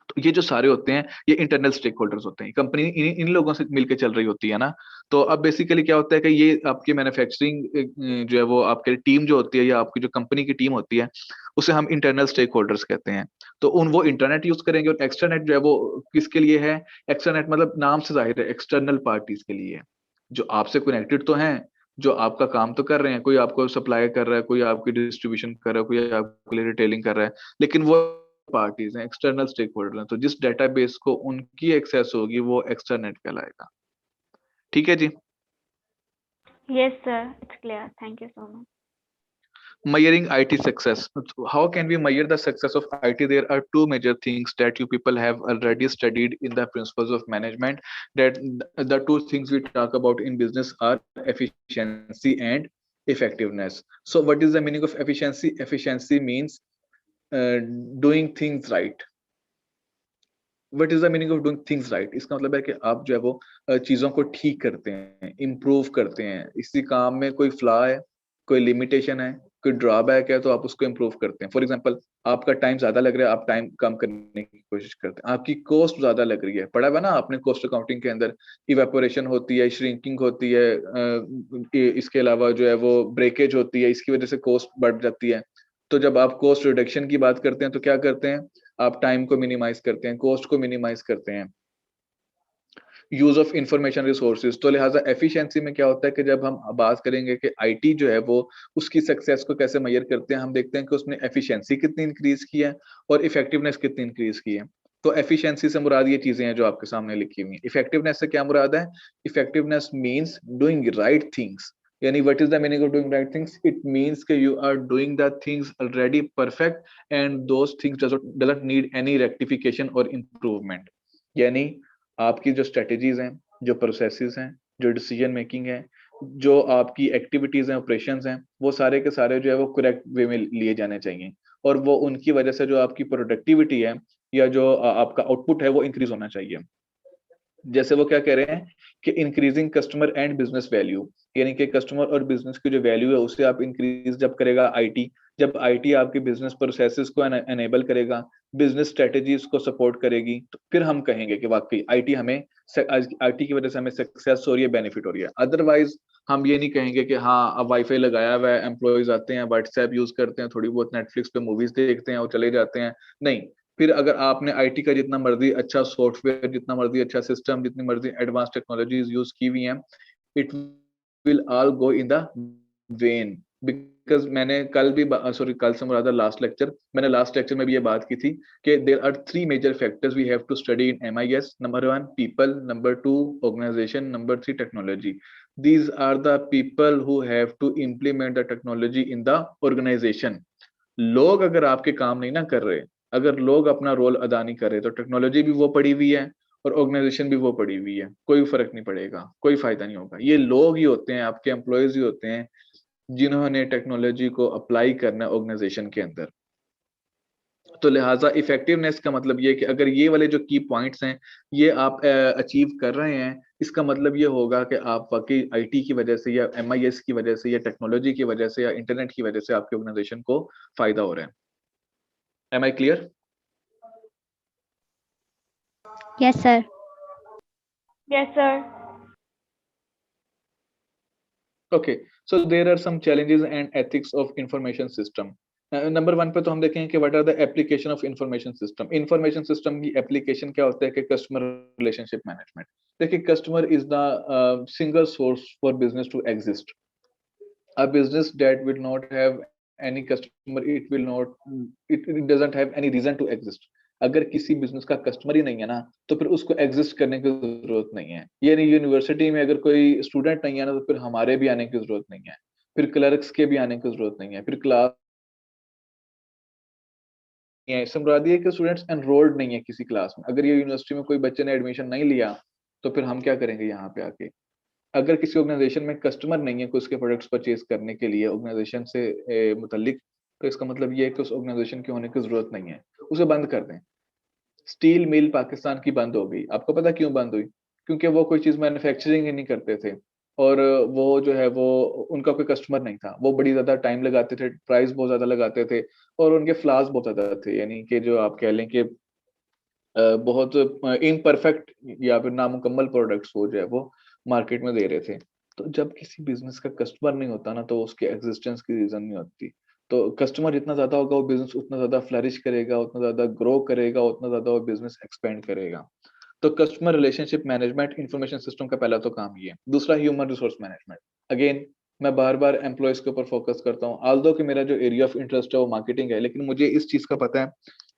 तो ये जो सारे होते हैं, ये इंटरनल स्टेक होल्डर्स होते हैं। कंपनी इन लोगों से मिलकर चल रही होती है ना। तो अब बेसिकली क्या होता है कि ये आपकी मैन्युफैक्चरिंग जो है वो आपके टीम जो होती है, या आपकी जो कंपनी की टीम होती है, उसे हम इंटरनल स्टेक होल्डर्स कहते हैं। तो वो इंटरनेट यूज करेंगे, और एक्सटर्नेट जो है वो किसके लिए है? एक्सटर्नेट मतलब नाम से जाहिर है, एक्सटर्नल पार्टीज के लिए है, जो आपसे कनेक्टेड तो हैं, जो आपका काम तो कर रहे हैं, कोई आपको सप्लाई कर रहा है, कोई आपकी डिस्ट्रीब्यूशन कर रहा है, कोई आपके लिए रिटेलिंग कर रहा है, लेकिन वो पार्टीज हैं, एक्सटर्नल स्टेक होल्डर हैं। तो जिस डेटाबेस को उनकी एक्सेस होगी, वो एक्सटर्नेट कहलाएगा। ठीक है जी। Yes, sir. It's clear. Thank you so much. Measuring IT success. How can we measure the success of IT? There are two major things that you people have already studied in the principles of management. That the two things we talk about in business are efficiency and effectiveness. So what is the meaning of efficiency? Efficiency means doing things right. What is the meaning of doing things right? इसका मतलब है कि आप जो है वो चीजों को ठीक करते हैं, इम्प्रूव करते हैं। इसी काम में कोई फ्लॉ है, कोई लिमिटेशन है, कोई ड्रॉबैक है, तो आप उसको इम्प्रूव करते हैं। फॉर एग्जाम्पल, आपका टाइम ज्यादा लग रहा है, आप टाइम कम करने की कोशिश करते हैं। आपकी कॉस्ट ज्यादा लग रही है, पढ़ा हुआ ना आपने कॉस्ट अकाउंटिंग के अंदर, इवेपोरेशन होती है, श्रिंकिंग होती है, इसके अलावा जो है वो ब्रेकेज होती है, इसकी वजह से कॉस्ट बढ़ जाती है। तो जब आप कॉस्ट रिडक्शन की बात करते हैं, तो क्या करते हैं? आप टाइम को मिनिमाइज करते हैं, कॉस्ट को मिनिमाइज करते हैं। Use of information resources. तो लिहाजा एफिशिएंसी में क्या होता है कि जब हम बात करेंगे कि आईटी जो है वो उसकी सक्सेस को कैसे मेजर करते हैं, हम देखते हैं कि उसने एफिशिएंसी कितनी इंक्रीज की है और इफेक्टिवनेस कितनी इंक्रीज की है। तो एफिशिएंसी से मुराद ये चीजें हैं जो आपके सामने लिखी हुई हैं। इफेक्टिवनेस से क्या मुराद है? Effectiveness means doing right things. यानी what is the meaning of doing right things? It means कि you are doing the things already perfect and those things doesn't need any rectification और इंप्रूवमेंट। यानी आपकी जो स्ट्रेटेजीज हैं, जो प्रोसेसेस हैं, जो डिसीजन मेकिंग है, जो आपकी एक्टिविटीज हैं, ऑपरेशंस हैं, वो सारे के सारे जो है वो करेक्ट वे में लिए जाने चाहिए। और वो उनकी वजह से जो आपकी प्रोडक्टिविटी है, या जो आपका आउटपुट है, वो इंक्रीज होना चाहिए। जैसे वो क्या कह रहे हैं कि increasing customer and business value, यानी कि कस्टमर और बिजनेस की जो वैल्यू है उसे आप इंक्रीज जब करेगा आईटी, जब आईटी आपके बिजनेस प्रोसेसेस को एनेबल करेगा, बिजनेस स्ट्रेटेजीज को सपोर्ट करेगी, तो फिर हम कहेंगे कि वाकई आईटी हमें, आईटी की वजह से हमें सक्सेस हो रही है, बेनिफिट हो रही है। अदरवाइज हम ये नहीं कहेंगे कि हाँ अब वाईफाई लगाया हुआ है, एम्प्लॉयज आते हैं, व्हाट्सएप यूज करते हैं, थोड़ी बहुत नेटफ्लिक्स पे मूवीज देखते हैं और चले जाते हैं। नहीं, फिर अगर आपने आईटी का जितना मर्जी अच्छा सॉफ्टवेयर, जितना मर्जी अच्छा सिस्टम, जितनी मर्जी एडवांस टेक्नोलॉजीज यूज की हुई हैं, it will all go in the vain. Because मैंने कल भी सॉरी कल से मुराद लास्ट लेक्चर, मैंने लास्ट लेक्चर में भी ये बात की थी कि there are three major factors we have to study in MIS. Number 1 people, number 2 organization, number 3 technology. these are the people who have to implement the technology in the organization। लोग अगर आपके काम नहीं ना कर रहे, अगर लोग अपना रोल अदा नहीं कर रहे, तो टेक्नोलॉजी भी वो पड़ी हुई है और ऑर्गेनाइजेशन भी वो पड़ी हुई है, कोई फर्क नहीं पड़ेगा, कोई फायदा नहीं होगा। ये लोग ही होते हैं, आपके एम्प्लॉयज ही होते हैं, जिन्होंने टेक्नोलॉजी को अप्लाई करना है ऑर्गेनाइजेशन के अंदर। तो लिहाजा इफेक्टिवनेस का मतलब ये कि अगर ये वाले जो की पॉइंट्स हैं ये आप अचीव कर रहे हैं, इसका मतलब ये होगा कि आप वाकई आईटी की वजह से, या एमआईएस की वजह से, या टेक्नोलॉजी की वजह से, या इंटरनेट की वजह से आपके ऑर्गेनाइजेशन को फायदा हो रहा है। Am I clear? Yes, sir. Yes, sir. Okay, so there are some challenges and ethics of information system. Number 1 पे तो हम देखें कि what are the application of information system. Information system की एप्लीकेशन क्या होता है कि कस्टमर रिलेशनशिप मैनेजमेंट। देखिए, customer is the single source for business to exist. A business that will not have any customer, it will not, it doesn't have any reason to exist। अगर किसी बिजनेस का कस्टमर ही नहीं है ना, तो फिर उसको एग्जिस्ट करने की जरूरत नहीं है। यानी यूनिवर्सिटी में अगर कोई स्टूडेंट नहीं है ना, तो फिर हमारे भी आने की जरूरत नहीं है, फिर क्लर्क्स के भी आने की जरूरत नहीं है, फिर क्लास है। इससे मुराद ये है कि स्टूडेंट्स एनरोल्ड नहीं है किसी क्लास में। अगर ये यूनिवर्सिटी में कोई बच्चे ने एडमिशन नहीं लिया, तो फिर हम क्या करेंगे यहाँ पे आके? अगर किसी ऑर्गेनाइजेशन में कस्टमर नहीं है कोई उसके प्रोडक्ट्स परचेज करने के लिए ऑर्गेनाइजेशन से मुतल्लिक, तो इसका मतलब ये है कि उस ऑर्गेनाइजेशन के होने की जरूरत नहीं है, उसे बंद कर दें। स्टील मिल पाकिस्तान की बंद हो गई। आपको पता क्यों बंद हुई? क्योंकि वो कोई चीज मैन्युफैक्चरिंग ही नहीं करते थे, और वो जो है वो उनका कोई कस्टमर नहीं था। वो बड़ी ज्यादा टाइम लगाते थे, प्राइस बहुत ज्यादा लगाते थे, और उनके फ्लॉज बहुत ज्यादा थे। यानी कि जो आप कह लें कि बहुत इम्परफेक्ट या फिर नामुकम्मल प्रोडक्ट्स वो जो है वो मार्केट में दे रहे थे। तो जब किसी बिजनेस का कस्टमर नहीं होता ना, तो उसके एग्जिस्टेंस की रीजन नहीं होती। तो कस्टमर जितना ज्यादा होगा, वो बिजनेस उतना ज्यादा फ्लरिश करेगा, उतना ज्यादा ग्रो करेगा, उतना ज्यादा वो बिजनेस एक्सपेंड करेगा। तो customer relationship management information system का पहला तो काम ये है। दूसरा, ह्यूमन रिसोर्स मैनेजमेंट। अगेन मैं बार बार एम्प्लॉयज के ऊपर फोकस करता हूँ। ऑल्दो कि मेरा जो एरिया ऑफ इंटरेस्ट है वो मार्केटिंग है, लेकिन मुझे इस चीज का पता है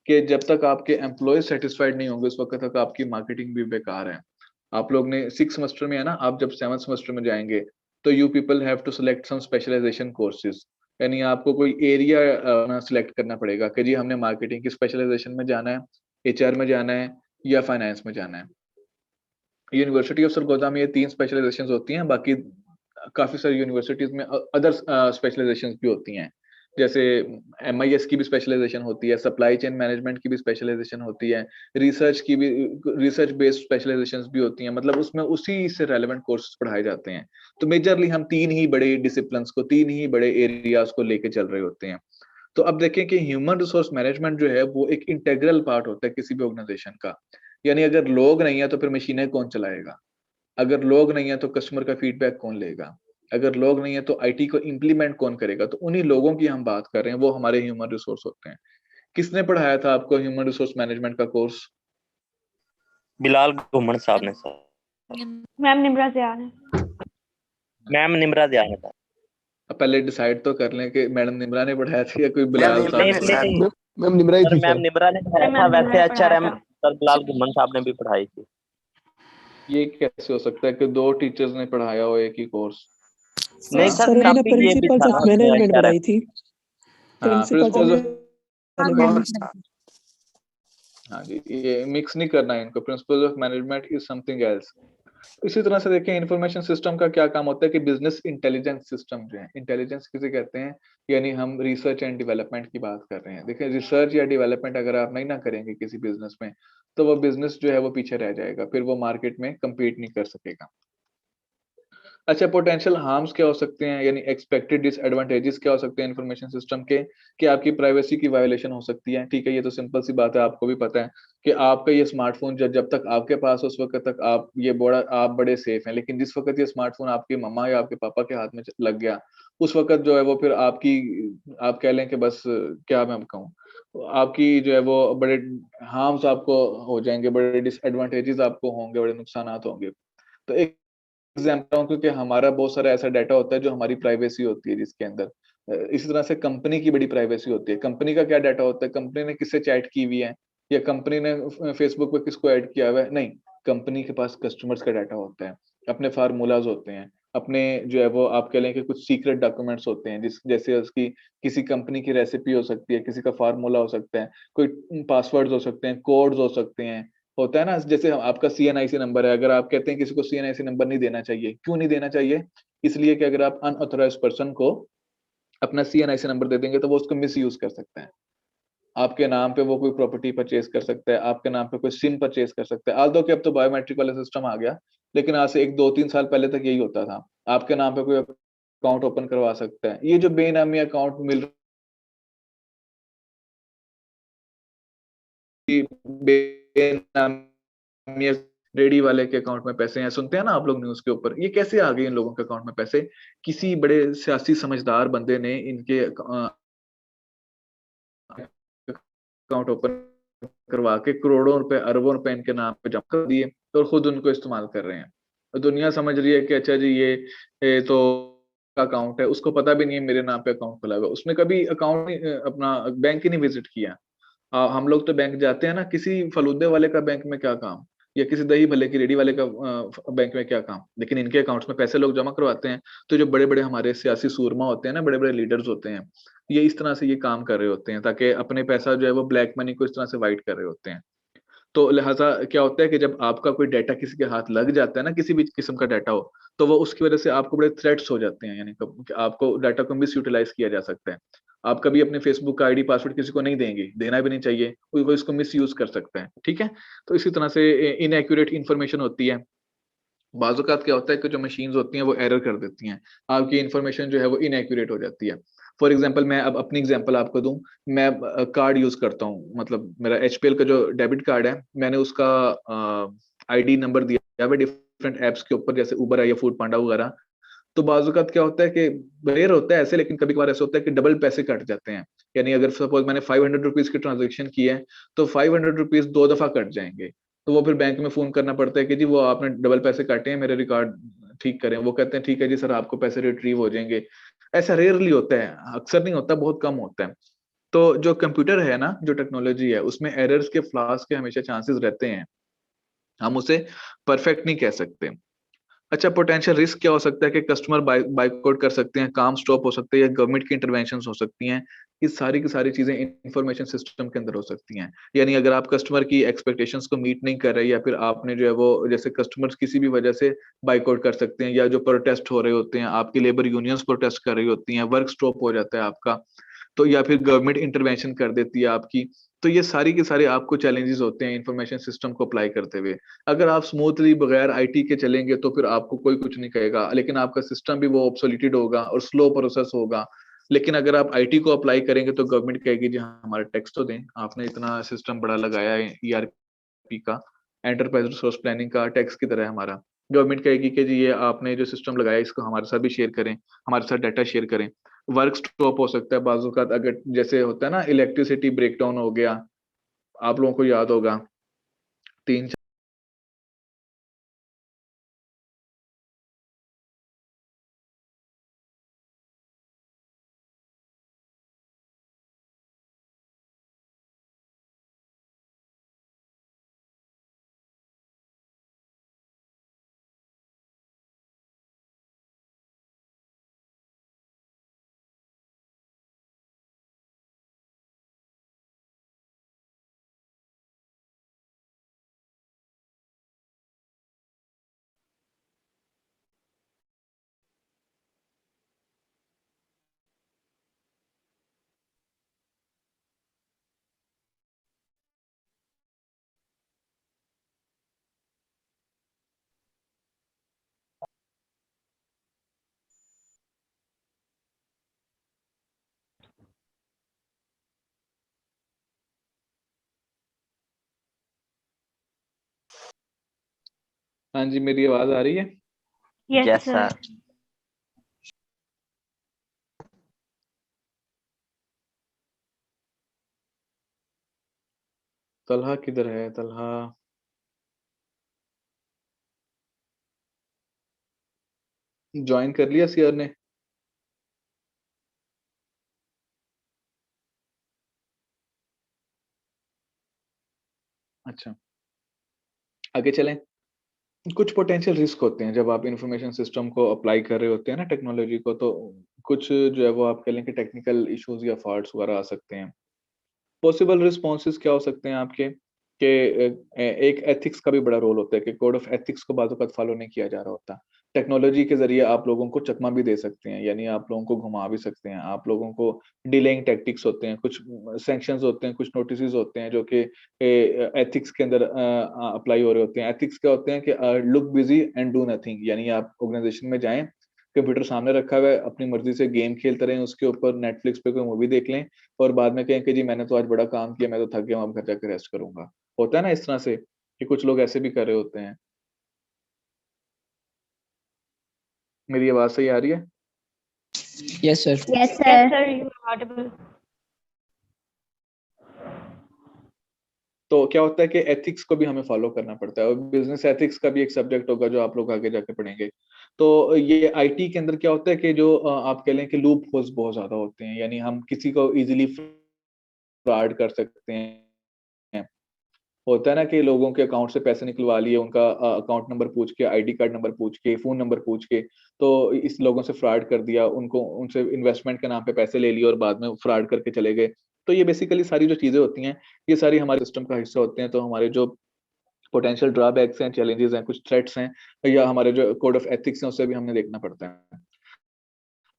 कि जब तक आपके एम्प्लॉय सेटिस्फाइड नहीं होंगे, उस वक्त तक आपकी मार्केटिंग भी बेकार है। आप लोग ने 6 सेमेस्टर में है ना, आप जब 7th सेमेस्टर में जाएंगे, तो you people have to select some specialization courses. यानी आपको कोई एरिया सिलेक्ट करना पड़ेगा कि जी हमने मार्केटिंग की स्पेशलाइजेशन में जाना है, एचआर में जाना है, या फाइनेंस में जाना है। यूनिवर्सिटी ऑफ सरगोदा में ये 3 स्पेशलाइजेशंस होती हैं। बाकी काफी सारी यूनिवर्सिटीज में अदर स्पेशलाइजेशंस भी होती हैं। जैसे MIS की भी स्पेशलाइजेशन होती है, सप्लाई चेन मैनेजमेंट की भी स्पेशलाइजेशन होती है, रिसर्च की भी, रिसर्च बेस्ड स्पेशलाइजेशंस भी होती हैं। मतलब उसमें उसी से रेलेवेंट कोर्सेज पढ़ाए जाते हैं। तो मेजरली हम 3 ही बड़े डिसिप्लिन्स को, 3 ही बड़े एरियाज को लेके चल रहे होते हैं। तो अब देखें कि ह्यूमन रिसोर्स मैनेजमेंट जो है वो एक इंटेग्रल पार्ट होता है किसी भी ऑर्गेनाइजेशन का। यानी अगर लोग नहीं है तो फिर मशीनें कौन चलाएगा? अगर लोग नहीं है तो कस्टमर का फीडबैक कौन लेगा? अगर लोग नहीं है तो आईटी को इम्प्लीमेंट कौन करेगा? तो उन्हीं लोगों की हम बात कर रहे हैं, वो हमारे ह्यूमन रिसोर्स होते हैं। किसने पढ़ाया था आपको ह्यूमन रिसोर्स मैनेजमेंट का कोर्स? बिलाल घुमन साहब ने सर। मैम निम्रा ज़ियान है। मैम निम्रा ध्यान था। अब पहले डिसाइड तो कर लें कि मैडम निम्रा ने पढ़ाया था या कोई बिलाल साहब नहीं ने नहीं पढ़ाया नहीं था। मैम निम्रा ही सर, थी मैम सर। निम्रा ने पढ़ाया था। मैम निम्रा वैसे ने HRM पढ़ाया था। सर बिलाल घुमन साहब ने भी पढ़ाई थी। ये कैसे हो सकता है कि 2 टीचर्स ने पढ़ाया हो एक ही कोर्स? नहीं हाँ सर, सर उन्होंने टॉपिक ये भी प्रिंसिपल्स था ऑफ ना उसमें मैनेजमेंट HRM। पढ़ाई थी। हाँ, प्रिंसिपल्स ऑफ मैनेजमेंट। हाँ जी, ये मिक्स नहीं करना है इनको। Principle of management is something else. इसी तरह से देखिए, इंफॉर्मेशन सिस्टम का क्या काम होता है कि बिजनेस इंटेलिजेंस सिस्टम जो है, इंटेलिजेंस किसे कहते हैं? यानी हम रिसर्च एंड डेवलपमेंट की बात कर रहे हैं। देखिए, रिसर्च या डेवलपमेंट अगर आप नहीं ना करेंगे किसी बिजनेस में, तो वो बिजनेस जो है वो पीछे रह जाएगा, फिर वो मार्केट में कम्पीट नहीं कर सकेगा। अच्छा, पोटेंशियल हार्म्स क्या हो सकते हैं, यानी एक्सपेक्टेड डिसएडवांटेजेस क्या हो सकते हैं इंफॉर्मेशन सिस्टम के? कि आपकी प्राइवेसी की वायलेशन हो सकती है। ठीक है, ये तो सिंपल सी बात है, आपको भी पता है कि आपका ये स्मार्टफोन जब तक आपके पास उस वक्त तक आप बड़े सेफ हैं। लेकिन जिस वक्त ये स्मार्टफोन आपकी मम्मा या आपके पापा के हाथ में लग गया, उस वक्त जो है वो फिर आप कह लें कि बस क्या मैं कहूँ, आपकी जो है वो बड़े हार्म्स आपको हो जाएंगे, बड़े डिसएडवांटेजेस आपको होंगे, बड़े नुकसानात होंगे। तो एक एग्जाम्पल हूँ, क्योंकि हमारा बहुत सारा ऐसा डाटा होता है जो हमारी प्राइवेसी होती है जिसके अंदर। इसी तरह से कंपनी की बड़ी प्राइवेसी होती है। कंपनी का क्या डाटा होता है? कंपनी ने किससे चैट की हुई है, या कंपनी ने फेसबुक पे किसको ऐड किया हुआ है? नहीं, कंपनी के पास कस्टमर्स का डाटा होता है, अपने फार्मूलाज होते हैं, अपने जो है वो आप कह लें कि कुछ सीक्रेट डॉक्यूमेंट्स होते हैं, जैसे उसकी किसी कंपनी की रेसिपी हो सकती है, किसी का फार्मूला हो सकता है, कोई पासवर्ड्स हो सकते हैं, कोड्स हो सकते हैं। होता है ना, जैसे आपका CNIC नंबर है, अगर आप कहते हैं किसी को CNIC नंबर नहीं देना चाहिए, क्यों नहीं देना चाहिए? इसलिए कि अगर आप अनऑथराइज्ड पर्सन को अपना CNIC नंबर दे देंगे तो वो उसको मिस यूज कर सकता है। आपके नाम पे वो कोई प्रॉपर्टी परचेज कर सकता है, आपके नाम पे कोई सिम परचेज कर सकता है। आल्दो कि अब तो बायोमेट्रिक वाला सिस्टम आ गया, लेकिन आज से 1, 2, 3 साल पहले तक यही होता था। आपके नाम पे कोई अकाउंट ओपन करवा सकता है। ये जो बेनामी अकाउंट मिल बेनामी रेडी वाले के अकाउंट में पैसे हैं, सुनते हैं ना आप लोग न्यूज के ऊपर, ये कैसे आ गए इन लोगों के अकाउंट में पैसे? किसी बड़े सियासी समझदार बंदे ने इनके अकाउंट ओपन करवा के करोड़ों रुपए, अरबों रुपए इनके नाम पे जमा कर दिए, और खुद उनको इस्तेमाल कर रहे हैं। और दुनिया समझ रही है कि अच्छा जी ये तो अकाउंट है, उसको पता भी नहीं है मेरे नाम पे अकाउंट खुला हुआ है। उसने कभी अकाउंट अपना बैंक ही नहीं विजिट किया। हम लोग तो बैंक जाते हैं ना, किसी फलूदे वाले का बैंक में क्या काम, या किसी दही भल्ले की रेडी वाले का बैंक में क्या काम, लेकिन इनके अकाउंट्स में पैसे लोग जमा करवाते हैं। तो जो बड़े बड़े हमारे सियासी सूरमा होते हैं ना, बड़े बड़े लीडर्स होते हैं, ये इस तरह से ये काम कर रहे होते हैं, ताकि अपने पैसा जो है वो ब्लैक मनी को इस तरह से वाइट कर रहे होते हैं। तो लिहाजा क्या होता है कि जब आपका कोई डाटा किसी के हाथ लग जाता है ना, किसी भी किस्म का डाटा हो, तो वो उसकी वजह से आपको बड़े थ्रेट्स हो जाते हैं, यानी कि आपको डाटा को मिस यूटिलाइज किया जा सकता है। आप कभी अपने फेसबुक का आईडी पासवर्ड किसी को नहीं देंगे, देना भी नहीं चाहिए, कोई वो इसको मिस यूज कर सकता है, ठीक है। तो इसी तरह से इनएक्यूरेट इन्फॉर्मेशन होती है। बाज़ औक़ात क्या होता है कि जो मशीन्स होती हैं वो एरर कर देती हैं, आपकी इन्फॉर्मेशन जो है वो इनएक्यूरेट हो जाती है। फॉर एग्ज़ाम्पल मैं अब अपनी एग्ज़ाम्पल आपको दूँ, मैं कार्ड यूज़ करता हूँ, मतलब मेरा एचपीएल का जो डेबिट कार्ड है, मैंने उसका आईडी नंबर दिया हुआ है डिफरेंट ऐप्स के ऊपर, जैसे उबर है या फूड पांडा वगैरह। तो बाज़ औक़ात क्या होता है कि रेयर होता है ऐसे, लेकिन कभी-कभार ऐसा होता है कि डबल पैसे कट जाते हैं। यानी अगर सपोज़ मैंने ₹500 की ट्रांज़ैक्शन की है, तो ₹500 2 दफ़ा कट जाएँगे। तो वो फिर बैंक में फ़ोन करना पड़ता है कि जी वो आपने डबल पैसे काटे हैं, मेरे रिकॉर्ड ठीक करें। वो कहते हैं ठीक है जी सर, आपको पैसे रिट्रीव हो जाएँगे। ऐसा रेयरली होता है, अक्सर नहीं होता, बहुत कम होता है। तो जो कंप्यूटर है ना, जो टेक्नोलॉजी है, उसमें एरर्स के, फ्लॉज़ के हमेशा चांसेस रहते हैं। हम उसे परफेक्ट नहीं कह सकते। अच्छा, पोटेंशियल रिस्क क्या हो सकता है कि कस्टमर बायकॉट कर सकते हैं, काम स्टॉप हो सकते हैं, या गवर्नमेंट की इंटरवेंशंस हो सकती हैं। ये सारी की सारी चीज़ें इन्फॉर्मेशन सिस्टम के अंदर हो सकती हैं। यानी अगर आप कस्टमर की एक्सपेक्टेशंस को मीट नहीं कर रहे, या फिर आपने जो है वो, जैसे कस्टमर्स किसी भी वजह से बायकॉट कर सकते हैं, या जो प्रोटेस्ट हो रहे होते हैं, आपकी लेबर यूनियंस प्रोटेस्ट कर रही होती हैं, वर्क स्टॉप हो जाता है आपका, तो या फिर गवर्नमेंट इंटरवेंशन कर देती है आपकी। तो ये सारी के सारे आपको चैलेंजेस होते हैं इन्फॉर्मेशन सिस्टम को अप्लाई करते हुए। अगर आप स्मूथली बगैर आईटी के चलेंगे तो फिर आपको कोई कुछ नहीं कहेगा, लेकिन आपका सिस्टम भी वो ऑब्सोलेटेड होगा और स्लो प्रोसेस होगा। लेकिन अगर आप आईटी को अप्लाई करेंगे तो गवर्नमेंट कहेगी जी हाँ, हमारा टैक्स तो दें, आपने इतना सिस्टम बड़ा लगाया है ईआरपी का, एंटरप्राइज रिसोर्स प्लानिंग का टैक्स की तरह है हमारा। गवर्नमेंट कहेगी कि जी ये आपने जो सिस्टम लगाया इसको हमारे साथ भी शेयर करें, हमारे साथ डाटा शेयर करें। वर्क स्टॉप हो सकता है बाज़ औक़ात, अगर जैसे होता है ना इलेक्ट्रिसिटी ब्रेकडाउन हो गया, आप लोगों को याद होगा 3 हाँ जी, मेरी आवाज़ आ रही है? Yes yes sir. Sir. Talha किधर है? तलहा जॉइन कर लिया सीआर ने? अच्छा, आगे चलें। कुछ पोटेंशियल रिस्क होते हैं जब आप इंफॉर्मेशन सिस्टम को अप्लाई कर रहे होते हैं ना, टेक्नोलॉजी को, तो कुछ जो है वो आप कह लें कि टेक्निकल इश्यूज या फॉल्ट्स वगैरह आ सकते हैं। पॉसिबल रिस्पॉन्सेज क्या हो सकते हैं आपके, कि एक एथिक्स का भी बड़ा रोल होता है कि कोड ऑफ एथिक्स को बाज़ औक़ात फॉलो नहीं किया जा रहा होता। टेक्नोलॉजी के ज़रिए आप लोगों को चकमा भी दे सकते हैं, यानी आप लोगों को घुमा भी सकते हैं, आप लोगों को डिलेइंग टैक्टिक्स होते हैं, कुछ सैंक्शंस होते हैं, कुछ नोटिसेस होते हैं जो कि एथिक्स के अंदर अप्लाई हो रहे होते हैं। एथिक्स क्या होते हैं कि look busy and do nothing, यानी आप ऑर्गेनाइज़ेशन में जाएँ, कंप्यूटर सामने रखा हुआ है, अपनी मर्ज़ी से गेम खेलते रहें उसके ऊपर, नेटफ्लिक्स पे कोई मूवी देख लें, और बाद में कहें कि जी मैंने तो आज बड़ा काम किया, मैं तो थक गया हूँ, अब घर जाके रेस्ट करूँगा। होता है ना इस तरह से, कि कुछ लोग ऐसे भी कर रहे होते हैं। मेरी आवाज़ सही आ रही है? Yes sir. Yes yes sir. Sir, you are audible. तो क्या होता है कि एथिक्स को भी हमें फॉलो करना पड़ता है, और बिज़नेस एथिक्स का भी एक सब्जेक्ट होगा जो आप लोग आगे जाके पढ़ेंगे। तो ये आईटी के अंदर क्या होता है कि जो आप कह लें कि लूप होल्स बहुत ज़्यादा होते हैं, यानी हम किसी को ईज़िली फ्रॉड कर सकते हैं, होता है ना कि लोगों के अकाउंट से पैसे निकलवा लिए, उनका अकाउंट नंबर पूछ के, आईडी कार्ड नंबर पूछ के, फोन नंबर पूछ के, तो इस लोगों से फ्रॉड कर दिया, उनको उनसे इन्वेस्टमेंट के नाम पे पैसे ले लिए और बाद में फ्रॉड करके चले गए। तो ये बेसिकली सारी जो चीजें होती हैं, ये सारी हमारे सिस्टम का हिस्सा होते हैं। तो हमारे जो पोटेंशियल ड्रॉबैक्स हैं, चैलेंजेस हैं, कुछ थ्रेट्स हैं, या हमारे जो कोड ऑफ एथिक्स हैं, उससे भी हमें देखना पड़ता है।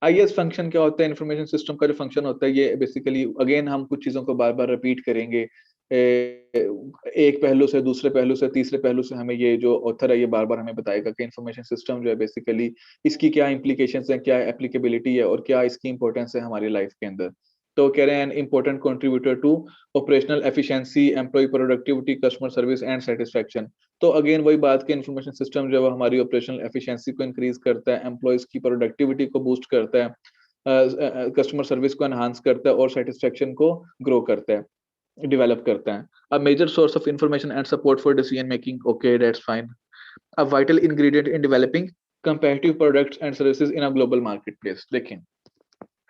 आईएस फंक्शन क्या होता है? इंफॉर्मेशन सिस्टम का जो फंक्शन होता है, ये बेसिकली अगेन हम कुछ चीजों को बार बार रिपीट करेंगे। एक पहलू से दूसरे पहलू से तीसरे पहलू से हमें ये जो ऑथर है ये बार बार हमें बताएगा कि इंफॉर्मेशन सिस्टम जो है बेसिकली इसकी क्या इम्प्लीकेशंस है, क्या एप्लीकेबिलिटी है और क्या इसकी इंपॉर्टेंस है हमारी लाइफ के अंदर। तो कह रहे हैं an important contributor to operational efficiency, employ productivity, customer service and satisfaction. तो अगेन वही बात कि इंफॉर्मेशन सिस्टम जो है वो हमारी ऑपरेशनल एफिशिएंसी को इंक्रीज करता है, एम्प्लॉयज की प्रोडक्टिविटी को बूस्ट करता है, कस्टमर सर्विस को एनहांस करता है और सेटिस्फेक्शन को ग्रो करता है, डेवलप करता है। A major source of information and support for decision making. Okay, that's fine. A vital ingredient in developing competitive products and services in a global marketplace. देखें,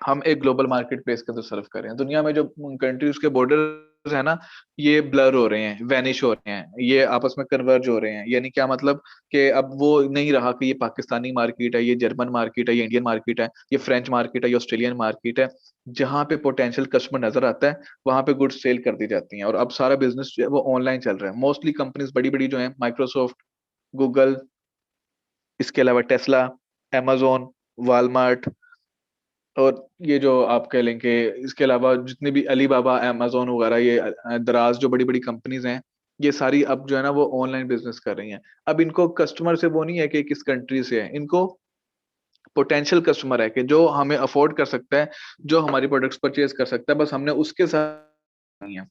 हम एक ग्लोबल मार्केट प्लेस के अंदर सर्व कर रहे हैं। दुनिया में जो कंट्रीज के बॉर्डर्स है ना, ये ब्लर हो रहे हैं, वैनिश हो रहे हैं, ये आपस में कन्वर्ज हो रहे हैं। यानी क्या मतलब कि अब वो नहीं रहा कि ये पाकिस्तानी मार्केट है, ये जर्मन मार्केट है, ये इंडियन मार्केट है, ये फ्रेंच मार्केट है, ये ऑस्ट्रेलियन मार्केट है। जहां पे पोटेंशियल कस्टमर नजर आता है वहां पे गुड्स सेल कर दी जाती हैं और अब सारा बिजनेस जो है वो ऑनलाइन चल रहा है। मोस्टली कंपनीज बड़ी बड़ी जो है, माइक्रोसॉफ्ट, गूगल, इसके अलावा टेस्ला, amazon, वालमार्ट, और ये जो आप कह लें कि इसके अलावा जितनी भी अलीबाबा, amazon वगैरह, ये दराज जो बड़ी बड़ी कंपनीज हैं, ये सारी अब जो है ना वो ऑनलाइन बिजनेस कर रही हैं। अब इनको कस्टमर से वो नहीं है कि किस कंट्री से है, इनको पोटेंशियल कस्टमर है कि जो हमें अफोर्ड कर सकता है, जो हमारी प्रोडक्ट्स परचेज कर सकता है, बस हमने उसके साथ नहीं है।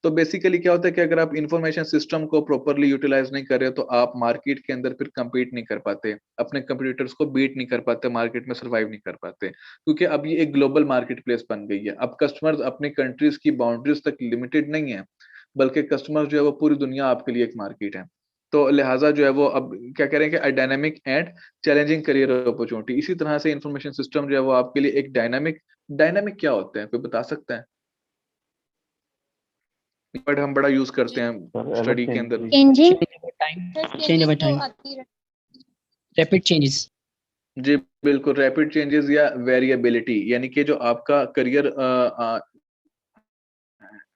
तो बेसिकली क्या होता है कि अगर आप इंफॉर्मेशन सिस्टम को प्रॉपरली यूटिलाइज नहीं कर रहे हो तो आप मार्केट के अंदर फिर compete नहीं कर पाते, अपने कंपटीटर्स को बीट नहीं कर पाते, मार्केट में सर्वाइव नहीं कर पाते, क्योंकि अब ये एक ग्लोबल मार्केट प्लेस बन गई है। अब कस्टमर्स अपनी कंट्रीज की बाउंड्रीज तक लिमिटेड नहीं है, बल्कि कस्टमर्स जो है वो पूरी दुनिया आपके लिए एक मार्केट है। तो लिहाजा जो है वो अब क्या कह रहे हैं कि dynamic and challenging career opportunity. इसी तरह से इंफॉर्मेशन सिस्टम जो है वो आपके लिए एक डायनामिक क्या होता है, कोई बता सकता है? बट हम बड़ा यूज करते हैं सर अलग स्टडी के अंदर। Changing, change over time, rapid changes. जी बिल्कुल, रैपिड चेंजेस या वेरिएबिलिटी, यानी कि जो आपका करियर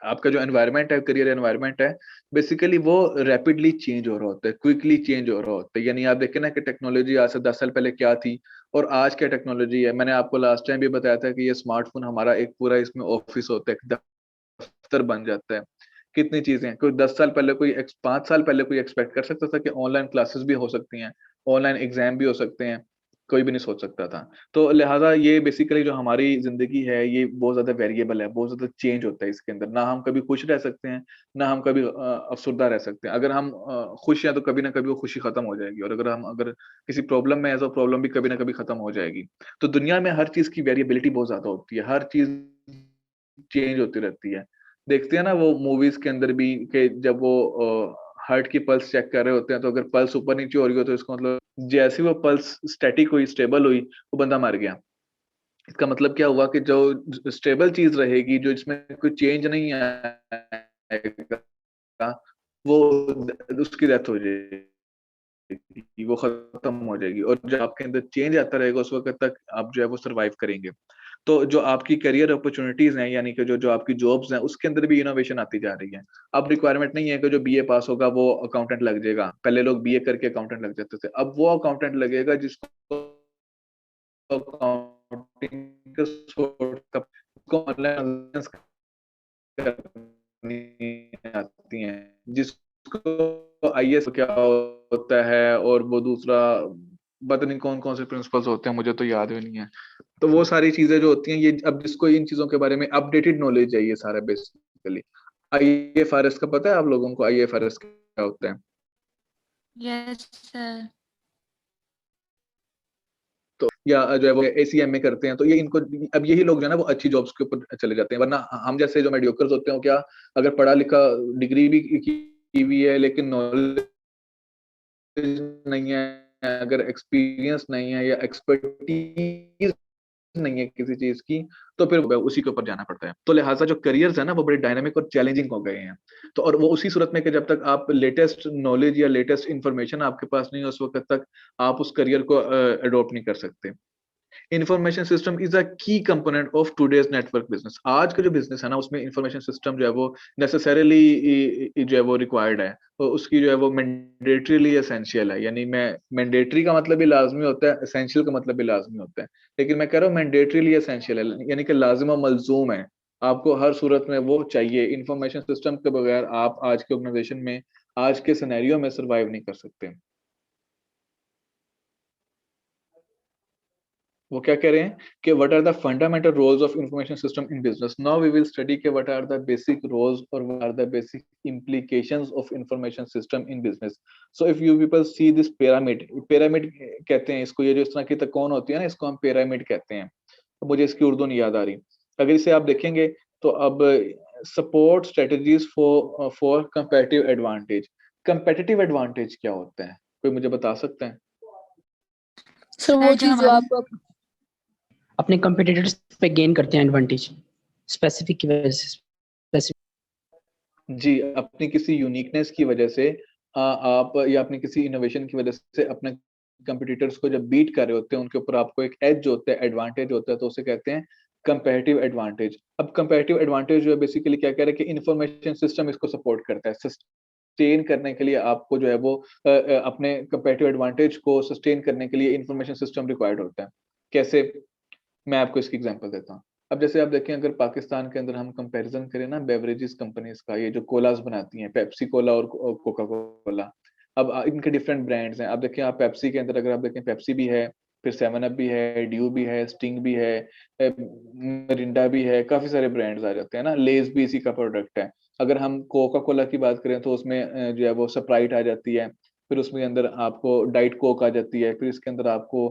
आपका जो एनवायरनमेंट है, करियर एनवायरनमेंट है, बेसिकली वो रैपिडली चेंज हो रहा होता है, क्विकली चेंज हो रहा होता है। यानी आप देखें ना कि टेक्नोलॉजी आज से 10 साल पहले क्या थी और आज क्या टेक्नोलॉजी है। मैंने आपको लास्ट टाइम भी बताया था कि ये स्मार्टफोन हमारा एक पूरा इसमें ऑफिस होता है, एक दफ्तर बन जाता है। कितनी चीजें, कोई 10 साल पहले, कोई 5 साल पहले कोई एक्सपेक्ट कर सकता था कि ऑनलाइन क्लासेस भी हो सकती हैं, ऑनलाइन एग्जाम भी हो सकते हैं? कोई भी नहीं सोच सकता था। तो लिहाजा ये बेसिकली जो हमारी जिंदगी है ये बहुत ज्यादा वेरिएबल है, बहुत ज्यादा चेंज होता है इसके अंदर। ना हम कभी खुश रह सकते हैं, ना हम कभी अफसरदा रह सकते हैं। अगर हम खुश हैं तो कभी ना कभी वो खुशी खत्म हो जाएगी, और अगर किसी प्रॉब्लम में है तो प्रॉब्लम भी कभी ना कभी खत्म हो जाएगी। तो दुनिया में हर चीज की वेरिएबिलिटी बहुत ज्यादा होती है, हर चीज चेंज होती रहती है। देखते हैं ना वो मूवीज के अंदर भी कि जब वो हार्ट की पल्स चेक कर रहे होते हैं, तो अगर पल्स ऊपर नीचे हो रही हो तो इसका मतलब जैसे वो पल्स स्टैटिक हुई, स्टेबल हुई, वो बंदा मर गया। इसका मतलब क्या हुआ कि जो स्टेबल चीज रहेगी, जो इसमें कोई चेंज नहीं आएगा, वो उसकी डेथ हो जाएगी, वो खत्म हो जाएगी। और जब आपके अंदर चेंज आता रहेगा उस वक्त तक आप जो है वो सरवाइव करेंगे। तो जो आपकी करियर अपॉर्चुनिटीज हैं, यानी कि जो जो आपकी जॉब्स हैं, उसके अंदर भी इनोवेशन आती जा रही है। अब रिक्वायरमेंट नहीं है कि जो बीए पास होगा वो अकाउंटेंट लग जाएगा। पहले लोग बीए करके अकाउंटेंट लग जाते थे, अब वो अकाउंटेंट लगेगा जिसको अकाउंटिंग का ऑनलाइन करनी आती हैं, जिसको आईएएस क्या होता है और वो दूसरा पता नहीं कौन कौन से प्रिंसिपल्स होते हैं, मुझे तो याद भी नहीं है। तो वो सारी चीजें जो होती हैं, ये अब जिसको इन चीजों के बारे में अपडेटेड नॉलेज है, ये सारा बेसिकली। आईएफआरएस का पता है आप लोगों को? आईएफआरएस क्या होता है? Yes sir. तो या जो है वो एसीएम में करते हैं, तो ये इनको अब यही लोग जो है ना वो अच्छी जॉब्स के ऊपर चले जाते हैं। वरना हम जैसे जो मेडियोकर्स होते हैं, क्या अगर पढ़ा लिखा डिग्री भी की हुई है लेकिन नॉलेज नहीं है, अगर एक्सपीरियंस नहीं है या एक्सपर्टीज नहीं है किसी चीज की, तो फिर उसी के ऊपर जाना पड़ता है। तो लिहाजा जो करियर्स है ना वो बड़े डायनामिक और चैलेंजिंग हो गए हैं। तो और वो उसी सूरत में कि जब तक आप लेटेस्ट नॉलेज या लेटेस्ट इंफॉर्मेशन आपके पास नहीं है, उस वक्त तक आप उस करियर को अडॉप्ट नहीं कर सकते। इंफॉर्मेशन सिस्टम इज अ की component of today's network business. आज का जो बिजनेस है ना उसमें इंफॉर्मेशन सिस्टम जो है वो नेसेसरीली जो है वो रिक्वायर्ड है, और उसकी जो है वो मैंडेटरीली एसेंशियल है। यानी मैं मैंडेटरी का मतलब भी लाजमी होता है, एसेंशियल का मतलब भी लाजमी होता है, लेकिन मैं कह रहा हूँ मैंडेटरीली एसेंशियल है, यानी कि लाजिम और मलजूम है। आपको हर सूरत में वो चाहिए। इंफॉर्मेशन सिस्टम के बगैर आप आज के ऑर्गेनाइजेशन में, आज के सिनेरियो में सर्वाइव नहीं कर सकते। वो क्या कह रहे हैं कि what are the fundamental roles of information system in business. Now we will study के what are the basic roles और what are the basic implications of information system in business. So if you people see this pyramid, pyramid कहते हैं इसको, ये जो इस तरह की त्रिकोण होती है ना, इसको हम पिरामिड कहते हैं। तो मुझे इसकी उर्दू नहीं याद आ रही। अगर इसे आप देखेंगे तो अब support strategies for competitive advantage. Competitive advantage क्या होता है, कोई मुझे बता सकता है? सर वो चीज जो आप अपने कंपटीटर्स पे गेन करते हैं एडवांटेज स्पेसिफिक की वजह से। जी, अपनी किसी यूनिकनेस की वजह से आप या अपनी किसी इनोवेशन की वजह से अपने कंपटीटर्स को जब बीट कर रहे होते हैं, उनके ऊपर आपको एक एज जो होता है, एडवांटेज होता है, तो उसे कहते हैं कंपैरेटिव एडवांटेज। अब कंपैरेटिव एडवांटेज जो है बेसिकली क्या कह रहे हैं कि इंफॉर्मेशन सिस्टम इसको सपोर्ट करता है। सस्टेन करने के लिए आपको जो है वो अपने कंपैरेटिव एडवांटेज को सस्टेन करने के लिए इंफॉर्मेशन सिस्टम रिक्वायर्ड होता है। कैसे? मैं आपको इसकी एग्जांपल देता हूँ। अब जैसे आप देखें, अगर पाकिस्तान के अंदर हम कंपैरिजन करें ना बेवरेजेस कंपनीज का, ये जो कोलास बनाती हैं, पेप्सी कोला और कोका कोला। अब इनके डिफरेंट ब्रांड्स हैं। अब देखिए आप पेप्सी के अंदर अगर आप देखें, पेप्सी भी है, फिर 7 अप भी है, ड्यू भी है, स्टिंग भी है, मिरिंडा भी है, काफी सारे ब्रांड्स आ जाते हैं ना। लेज भी इसी का प्रोडक्ट है। अगर हम कोका कोला की बात करें तो उसमें जो है वो स्प्राइट आ जाती है, फिर उसमें अंदर आपको डाइट कोक आ जाती है, फिर इसके अंदर आपको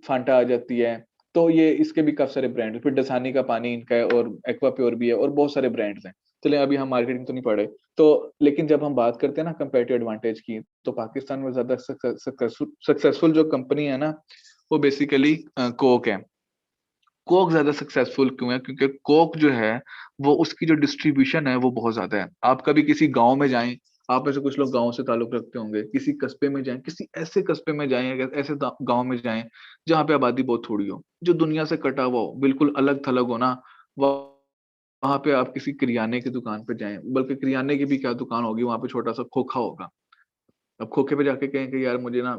फांटा आ जाती है। तो ये इसके भी काफी सारे ब्रांड, फिर डसानी का पानी इनका है, और एक्वा प्योर भी है, और बहुत सारे ब्रांड्स हैं। चलिए अभी हम मार्केटिंग तो नहीं पढ़े, तो लेकिन जब हम बात करते हैं ना कंपेरेटिव एडवांटेज की, तो पाकिस्तान में ज्यादा सक्सेसफुल जो कंपनी है ना वो बेसिकली कोक है। कोक ज्यादा सक्सेसफुल क्यों है? क्योंकि कोक जो है वो उसकी जो डिस्ट्रीब्यूशन है वो बहुत ज्यादा है। आप कभी किसी गांव में जाएं, आप में से कुछ लोग गांव से ताल्लुक रखते होंगे, किसी कस्बे में जाएं, किसी ऐसे कस्बे में जाएं, अगर ऐसे गांव में जाएं जहाँ पे आबादी बहुत थोड़ी हो, जो दुनिया से कटा हुआ हो, बिल्कुल अलग थलग हो ना, वहां पे आप किसी किरियाने की दुकान पे जाएं, बल्कि किरियाने की भी क्या दुकान होगी, वहां पे छोटा सा खोखा होगा। अब खोखे पे जाके कहें कि यार मुझे ना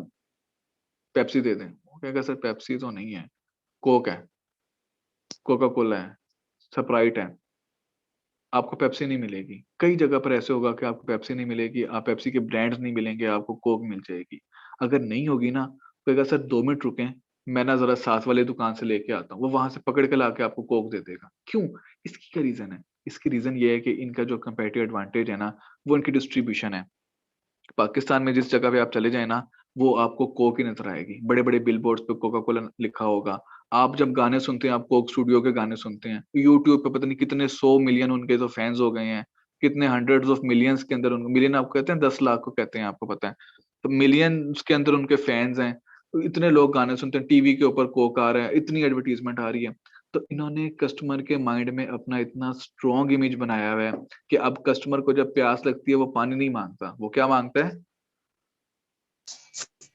पेप्सी दे दें, वो कहेगा सर पेप्सी तो नहीं है, कोक है, कोका कोला है, स्प्राइट है, आपको पेप्सी नहीं मिलेगी। कई जगह पर ऐसे होगा कि आपको पेप्सी नहीं मिलेगी, आप पेप्सी के ब्रांड्स नहीं मिलेंगे, आपको कोक मिल जाएगी। अगर नहीं होगी ना, तो कहेगा सर 2 मिनट रुकें, मैं ना जरा साथ वाले दुकान से लेके आता हूँ। वो वहां से पकड़ के लाके आपको कोक दे देगा। क्यों? इसकी क्या रीजन है? इसकी रीजन ये है कि इनका जो कंपेरेटिव एडवांटेज है ना, वो इनकी डिस्ट्रीब्यूशन है। पाकिस्तान में जिस जगह पे आप चले जाए ना, वो आपको कोक ही नजर आएगी। बड़े बड़े बिल बोर्ड्स पे कोका कोला लिखा होगा। आप जब गाने सुनते हैं, आप कोक स्टूडियो के गाने सुनते हैं, यूट्यूब पे पता नहीं कितने 100 मिलियन उनके तो फैंस हो गए हैं, कितने हंड्रेड्स ऑफ मिलियंस के अंदर मिलियन आपको कहते हैं, 10 लाख को कहते हैं, आपको पता है, तो मिलियंस के अंदर उनके फैंस हैं। तो इतने लोग गाने सुनते हैं, टीवी के ऊपर कोक आ रहा है, इतनी एडवर्टीजमेंट आ रही है। तो इन्होंने कस्टमर के माइंड में अपना इतना स्ट्रॉन्ग इमेज बनाया हुआ है कि अब कस्टमर को जब प्यास लगती है वो पानी नहीं मांगता, वो क्या मांगता है?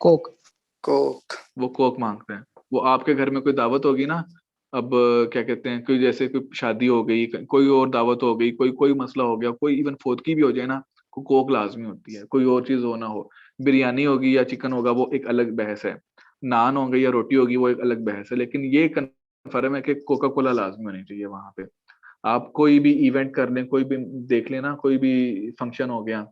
कोक। वो कोक मांगते हैं। वो आपके घर में कोई दावत होगी ना, अब क्या कहते हैं, कोई जैसे कोई शादी हो गई, कोई और दावत हो गई, कोई कोई मसला हो गया, कोई इवन फोदकी भी हो जाए ना, कोक लाजमी होती है। कोई और चीज हो ना हो, बिरयानी होगी या चिकन होगा, वो एक अलग बहस है। नान हो गई या रोटी होगी, वो एक अलग बहस है। लेकिन ये कन्फर्म है कि कोका कोला लाजमी होनी चाहिए वहां पे। आप कोई भी इवेंट कर लें, कोई भी देख लेना, कोई भी फंक्शन हो गया,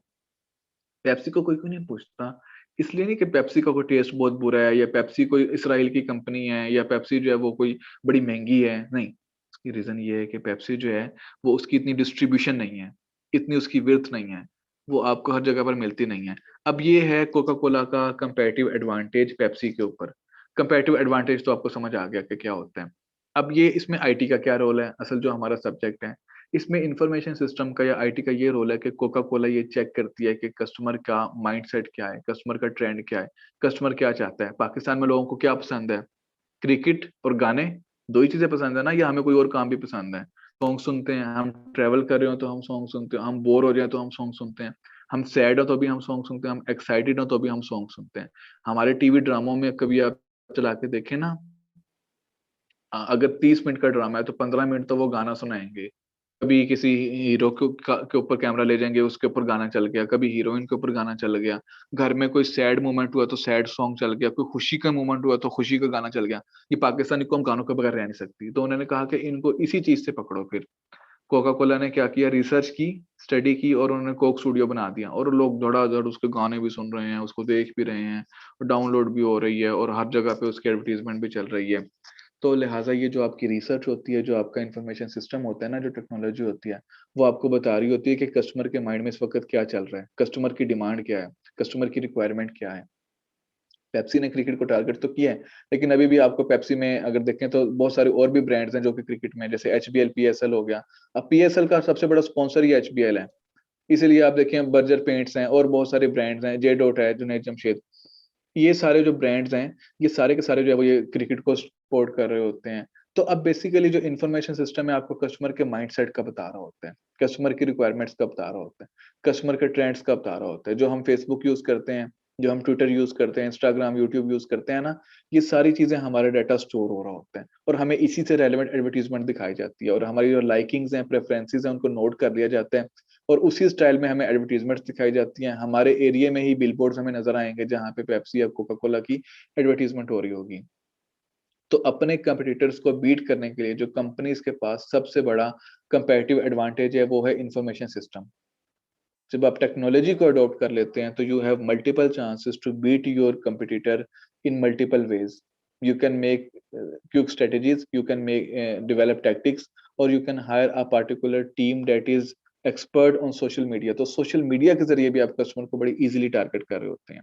पेप्सी को कोई क्यों नहीं पूछता? इसलिए नहीं कि पेप्सी का कोई टेस्ट बहुत बुरा है, या पेप्सी कोई इसराइल की कंपनी है, या पेप्सी जो है वो कोई बड़ी महंगी है। नहीं, इसकी रीजन ये है कि पेप्सी जो है वो उसकी इतनी डिस्ट्रीब्यूशन नहीं है, इतनी उसकी विर्थ नहीं है, वो आपको हर जगह पर मिलती नहीं है। अब ये है कोका कोला का कंपैरेटिव एडवांटेज पेप्सी के ऊपर। कंपैरेटिव एडवांटेज तो आपको समझ आ गया कि क्या होता है। अब ये इसमें आईटी का क्या रोल है, असल जो हमारा सब्जेक्ट है, इसमें इंफॉर्मेशन सिस्टम का या आईटी का ये रोल है कि कोका कोला ये चेक करती है कि कस्टमर का माइंडसेट क्या है, कस्टमर का ट्रेंड क्या है, कस्टमर क्या चाहता है। पाकिस्तान में लोगों को क्या पसंद है? क्रिकेट और गाने, दो ही चीजें पसंद है ना, या हमें कोई और काम भी पसंद है? सॉन्ग सुनते हैं, हम ट्रेवल कर रहे हो तो हम सॉन्ग सुनते हैं, हम बोर हो जाए तो हम सॉन्ग सुनते हैं, हम सैड हो तो भी हम सॉन्ग सुनते हैं, हम एक्साइटेड हो तो भी हम सॉन्ग सुनते हैं। हमारे टीवी ड्रामों में कभी आप चला के देखें ना, अगर 30 मिनट का ड्रामा है तो 15 मिनट तो वो गाना सुनाएंगे। कभी किसी हीरो के ऊपर कैमरा ले जाएंगे, उसके ऊपर गाना चल गया, कभी हीरोइन के ऊपर गाना चल गया, घर में कोई सैड मोमेंट हुआ तो सैड सॉन्ग चल गया, कोई खुशी का मोमेंट हुआ तो खुशी का गाना चल गया। ये पाकिस्तानी कौम गानों के बगैर रह नहीं सकती, तो उन्होंने कहा कि इनको इसी चीज से पकड़ो। फिर कोका कोला ने क्या किया, रिसर्च की, स्टडी की, और उन्होंने कोक स्टूडियो बना दिया, और लोग धड़ाधड़ उसके गाने भी सुन रहे हैं, उसको देख भी रहे हैं, और डाउनलोड भी हो रही है, और हर जगह पे उसकी एडवर्टीजमेंट भी चल रही है। तो लिहाजा ये जो आपकी रिसर्च होती है, जो आपका इंफॉर्मेशन सिस्टम होता है ना, जो टेक्नोलॉजी होती है, वो आपको बता रही होती है कि कस्टमर के माइंड में इस वक्त क्या चल रहा है, कस्टमर की डिमांड क्या है, कस्टमर की रिक्वायरमेंट क्या है। पेप्सी ने क्रिकेट को टारगेट तो किया है, लेकिन अभी भी आपको पेप्सी में अगर देखें तो बहुत सारे और भी ब्रांड्स हैं जो कि क्रिकेट में, जैसे HBL PSL हो गया। अब PSL का सबसे बड़ा स्पॉन्सर ही HBL है, इसीलिए आप देखें बर्जर पेंट्स हैं और बहुत सारे ब्रांड्स हैं, जे डॉट है, जुनैद जमशेद, ये सारे जो ब्रांड्स हैं, ये सारे के सारे जो है वो ये क्रिकेट को सपोर्ट कर रहे होते हैं। तो अब बेसिकली जो इन्फॉर्मेशन सिस्टम है आपको कस्टमर के माइंडसेट का बता रहा होता है, कस्टमर की रिक्वायरमेंट्स का बता रहा होता है, कस्टमर के ट्रेंड्स का बता रहा होता है। जो हम फेसबुक यूज करते हैं, जो हम ट्विटर यूज करते हैं, इंस्टाग्राम, यूट्यूब यूज करते हैं ना, ये सारी चीजें हमारे डाटा स्टोर हो रहा होता है, और हमें इसी से रेलेवेंट एडवर्टीजमेंट दिखाई जाती है, और हमारी जो लाइकिंग्स हैं, प्रेफरेंसेस हैं, उनको नोट कर लिया जाता है, और उसी स्टाइल में हमें एडवर्टीजमेंट्स दिखाई जाती हैं। हमारे एरिया में ही बिलबोर्ड्स हमें नजर आएंगे जहाँ पे पेप्सी या कोका कोला की एडवर्टीजमेंट हो रही होगी। तो अपने कंपटीटर्स को बीट करने के लिए जो कंपनीज के पास सबसे बड़ा कंपैरेटिव एडवांटेज है, वो है इंफॉर्मेशन सिस्टम। जब आप टेक्नोलॉजी को अडॉप्ट कर लेते हैं तो you have multiple chances to beat your competitor in multiple ways. You can make quick strategies, you can make develop tactics, और you can hire a particular team that is expert on social media. तो सोशल मीडिया के जरिए भी आप कस्टमर को बड़ी इजीली टारगेट कर रहे होते हैं।